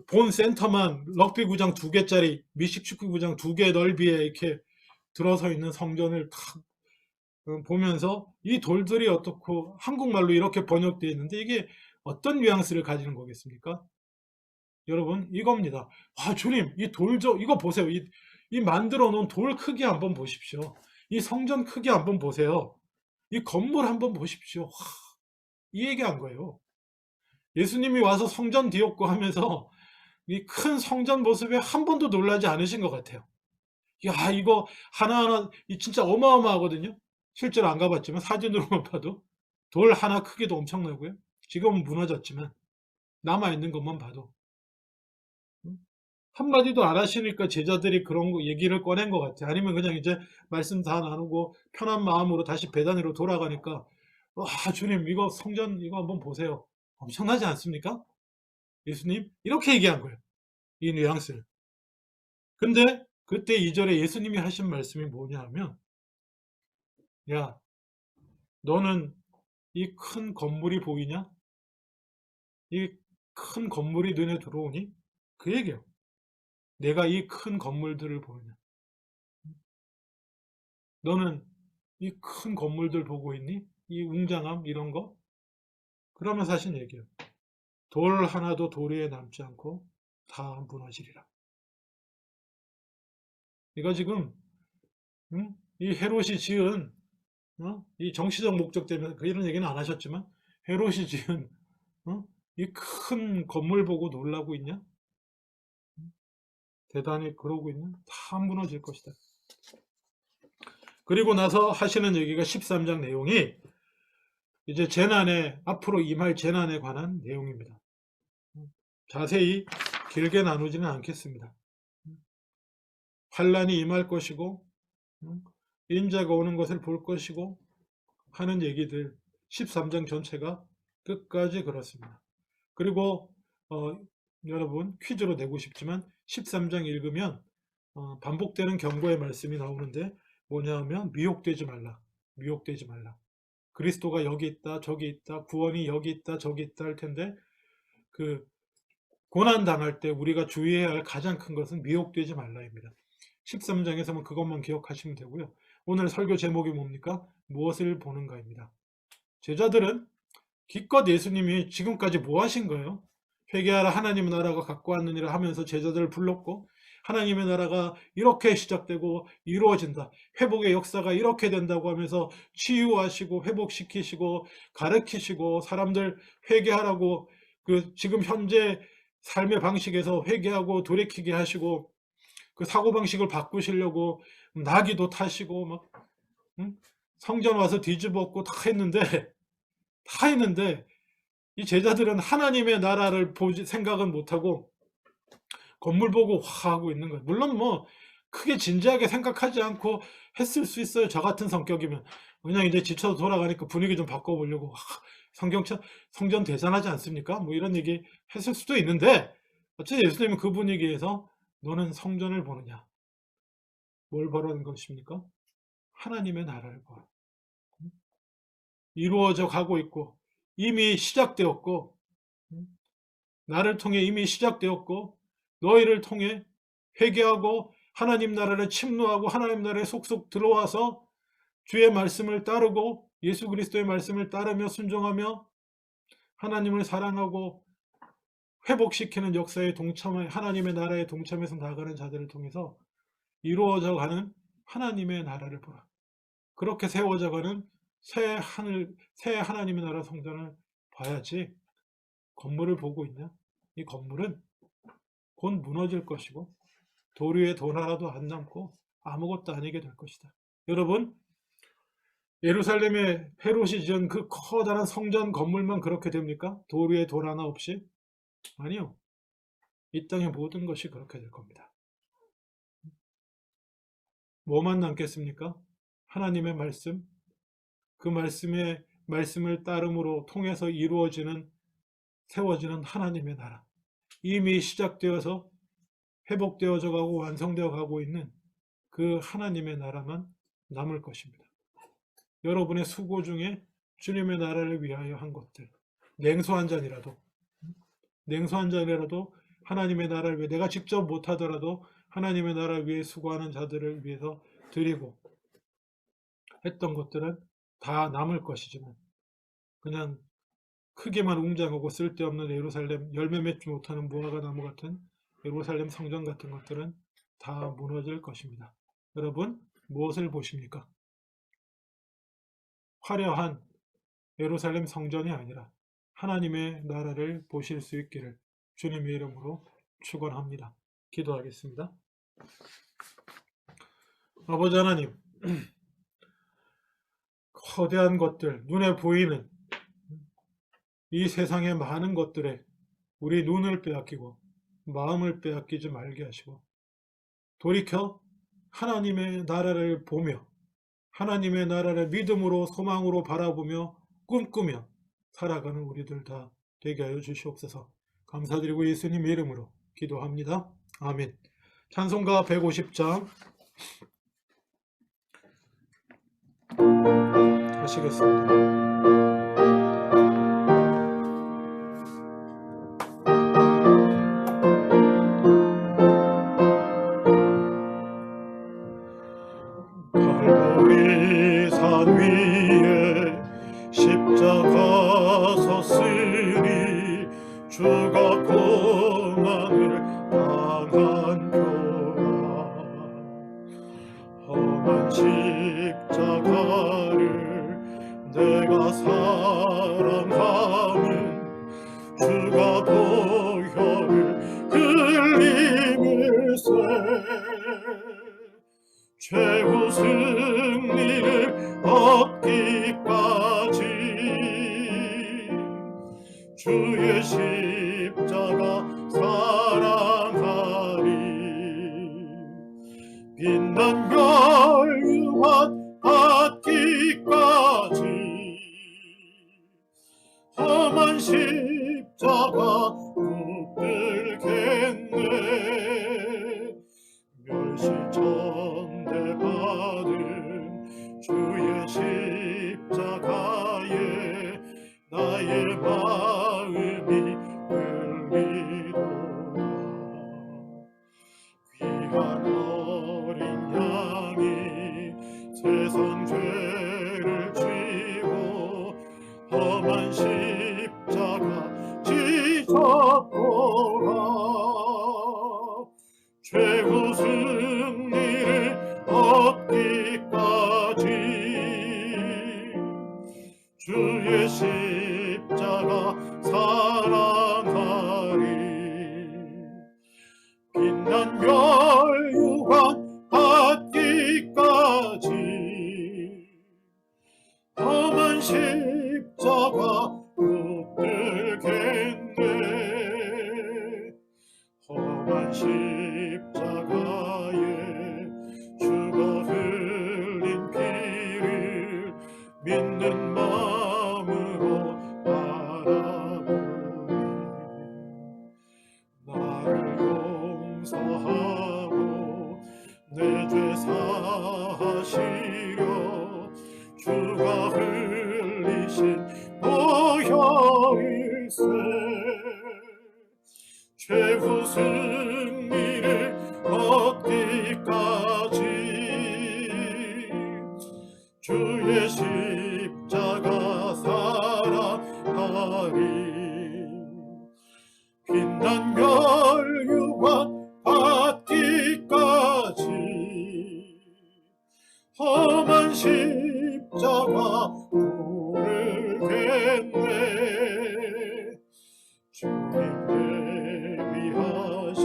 본 센터만 럭비구장 2개짜리 미식축구구장 2개 넓이에 이렇게 들어서 있는 성전을 탁 보면서 이 돌들이 어떻고 한국말로 이렇게 번역되어 있는데 이게 어떤 뉘앙스를 가지는 거겠습니까? 여러분 이겁니다. 아 주님 이 이거 보세요. 이 만들어 놓은 돌 크기 한번 보십시오. 이 성전 크기 한번 보세요. 이 건물 한번 보십시오. 와, 이 얘기한 거예요. 예수님이 와서 성전 뒤엎고 하면서 이 큰 성전 모습에 한 번도 놀라지 않으신 것 같아요. 야 이거 하나하나 진짜 어마어마하거든요. 실제로 안 가봤지만 사진으로만 봐도 돌 하나 크기도 엄청나고요. 지금은 무너졌지만 남아있는 것만 봐도 한마디도 안 하시니까 제자들이 그런 거 얘기를 꺼낸 것 같아요. 아니면 그냥 이제 말씀 다 나누고 편한 마음으로 다시 배단위로 돌아가니까 와 주님 이거 성전 이거 한번 보세요. 엄청나지 않습니까? 예수님 이렇게 얘기한 거예요. 이 뉘앙스를. 근데 그때 2절에 예수님이 하신 말씀이 뭐냐 하면 야 너는 이 큰 건물이 보이냐? 이 큰 건물이 눈에 들어오니? 그 얘기예요. 내가 이 큰 건물들을 보느냐? 너는 이 큰 건물들 보고 있니? 이 웅장함 이런 거? 그러면서 하신 얘기예요. 돌 하나도 도리에 남지 않고 다 무너지리라. 이거 지금 이 헤롯이 지은 이 정치적 목적 때문에 이런 얘기는 안 하셨지만 헤롯이 지은 이 큰 건물 보고 놀라고 있냐? 대단히 그러고 있냐? 다 무너질 것이다. 그리고 나서 하시는 얘기가 13장 내용이 이제 재난에 앞으로 임할 재난에 관한 내용입니다. 자세히 길게 나누지는 않겠습니다. 환란이 임할 것이고 인자가 오는 것을 볼 것이고 하는 얘기들 13장 전체가 끝까지 그렇습니다. 그리고 여러분 퀴즈로 내고 싶지만 13장 읽으면 반복되는 경고의 말씀이 나오는데 뭐냐 하면 미혹되지 말라. 미혹되지 말라. 그리스도가 여기 있다 저기 있다 구원이 여기 있다 저기 있다 할 텐데 그 고난 당할 때 우리가 주의해야 할 가장 큰 것은 미혹되지 말라입니다. 13장에서만 그것만 기억하시면 되고요. 오늘 설교 제목이 뭡니까? 무엇을 보는가입니다. 제자들은 기껏 예수님이 지금까지 뭐 하신 거예요? 회개하라 하나님의 나라가 갖고 왔는 일을 하면서 제자들을 불렀고, 하나님의 나라가 이렇게 시작되고 이루어진다, 회복의 역사가 이렇게 된다고 하면서 치유하시고 회복시키시고 가르치시고 사람들 회개하라고, 그 지금 현재 삶의 방식에서 회개하고 돌이키게 하시고 그 사고방식을 바꾸시려고 나귀도 타시고 막, 응? 성전 와서 뒤집었고 다 했는데 이 제자들은 하나님의 나라를 보지 생각은 못하고 건물 보고 화 하고 있는 거예요. 물론 뭐 크게 진지하게 생각하지 않고 했을 수 있어요. 저 같은 성격이면 그냥 이제 지쳐서 돌아가니까 분위기 좀 바꿔보려고, 성전 대단하지 않습니까? 뭐 이런 얘기 했을 수도 있는데, 어쨌든 예수님은 그 분위기에서 너는 성전을 보느냐, 뭘 보라는 것입니까? 하나님의 나라를 보라. 이루어져 가고 있고 이미 시작되었고, 나를 통해 이미 시작되었고 너희를 통해 회개하고 하나님 나라를 침노하고 하나님 나라에 속속 들어와서 주의 말씀을 따르고 예수 그리스도의 말씀을 따르며 순종하며 하나님을 사랑하고 회복시키는 역사에 동참해 하나님의 나라에 동참해서 나아가는 자들을 통해서 이루어져 가는 하나님의 나라를 보라. 그렇게 세워져 가는 새 하늘, 새 하나님의 나라 성전을 봐야지 건물을 보고 있냐? 이 건물은 곧 무너질 것이고 돌 위에 돌 하나도 안 남고 아무것도 아니게 될 것이다. 여러분, 예루살렘의 헤롯이 지은 그 커다란 성전 건물만 그렇게 됩니까? 돌 위에 돌 하나 없이? 아니요. 이 땅의 모든 것이 그렇게 될 겁니다. 뭐만 남겠습니까? 하나님의 말씀, 그 말씀을 따름으로 통해서 이루어지는, 세워지는 하나님의 나라, 이미 시작되어서 회복되어져 가고 완성되어 가고 있는 그 하나님의 나라만 남을 것입니다. 여러분의 수고 중에 주님의 나라를 위하여 한 것들, 냉수 한 잔이라도 하나님의 나라를 위해, 내가 직접 못하더라도 하나님의 나라를 위해 수고하는 자들을 위해서 드리고 했던 것들은 다 남을 것이지만, 그냥 크게만 웅장하고 쓸데없는 예루살렘, 열매 맺지 못하는 무화과 나무 같은 예루살렘 성전 같은 것들은 다 무너질 것입니다. 여러분, 무엇을 보십니까? 화려한 예루살렘 성전이 아니라 하나님의 나라를 보실 수 있기를 주님의 이름으로 축원합니다. 기도하겠습니다. 아버지 하나님, 거대한 것들, 눈에 보이는 이 세상의 많은 것들에 우리 눈을 빼앗기고 마음을 빼앗기지 말게 하시고, 돌이켜 하나님의 나라를 보며 하나님의 나라를 믿음으로 소망으로 바라보며 꿈꾸며 살아가는 우리들 다 되게 하여 주시옵소서. 감사드리고 예수님의 이름으로 기도합니다. 아멘. 찬송가 150장 하시겠습니다. 갈보리 산 위에 십자가 섰으니 주가 고난을 당한 표라. 험한 십자가를 내가 최후 승리를 얻기까지 주의 십자가 사랑하리. 빛난 멸류관 받기까지 험한 십자가 붙들겠네. 험한 십자가에 주가 흘린 피를 믿는 마음으로 바라보니 나를 용서하고 내 죄 사하시려 주가 흘리신 보혈일세. 최후 승리를 얻기까지 주의 십자가 사랑하리. 빛난 멸류관 받기까지 험한 십자가 부르겠네. 주님께 위하신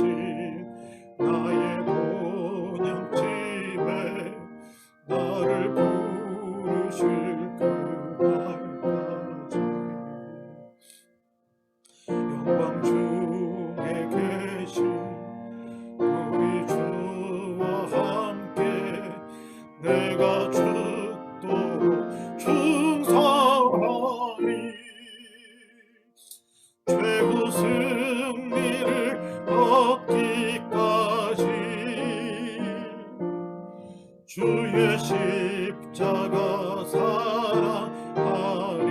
나의 본향집에 나를 부르실 그날까지 영광 중에 계신 우리 주와 함께 내가 죽도록 충성하리. 최후 승리를 얻기까지 주의 십자가 사랑하리.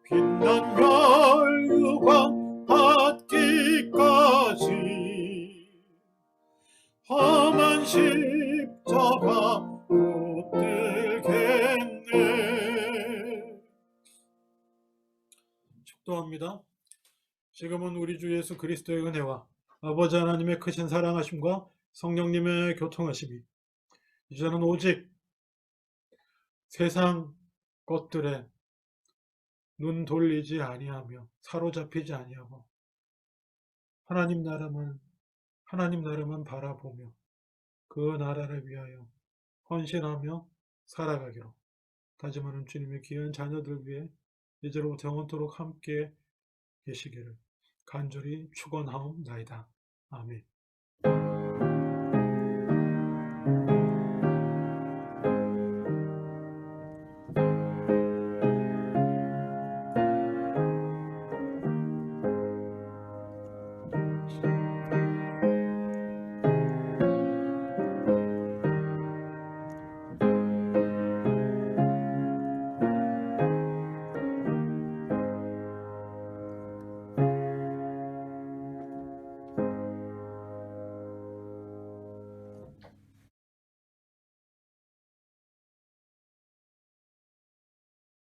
빛난 멸류관 받기까지 험한 십자가 붙들겠네. 축도합니다. 지금은 우리 주 예수 그리스도의 은혜와 아버지 하나님의 크신 사랑하심과 성령님의 교통하심이 이제는 오직 세상 것들에 눈 돌리지 아니하며 사로잡히지 아니하고 하나님 나라만 바라보며 그 나라를 위하여 헌신하며 살아가기로 다짐하는 주님의 귀한 자녀들 위해 이제로부터 영원토록 함께 계시기를 간절히 축원하옵나이다. 아멘.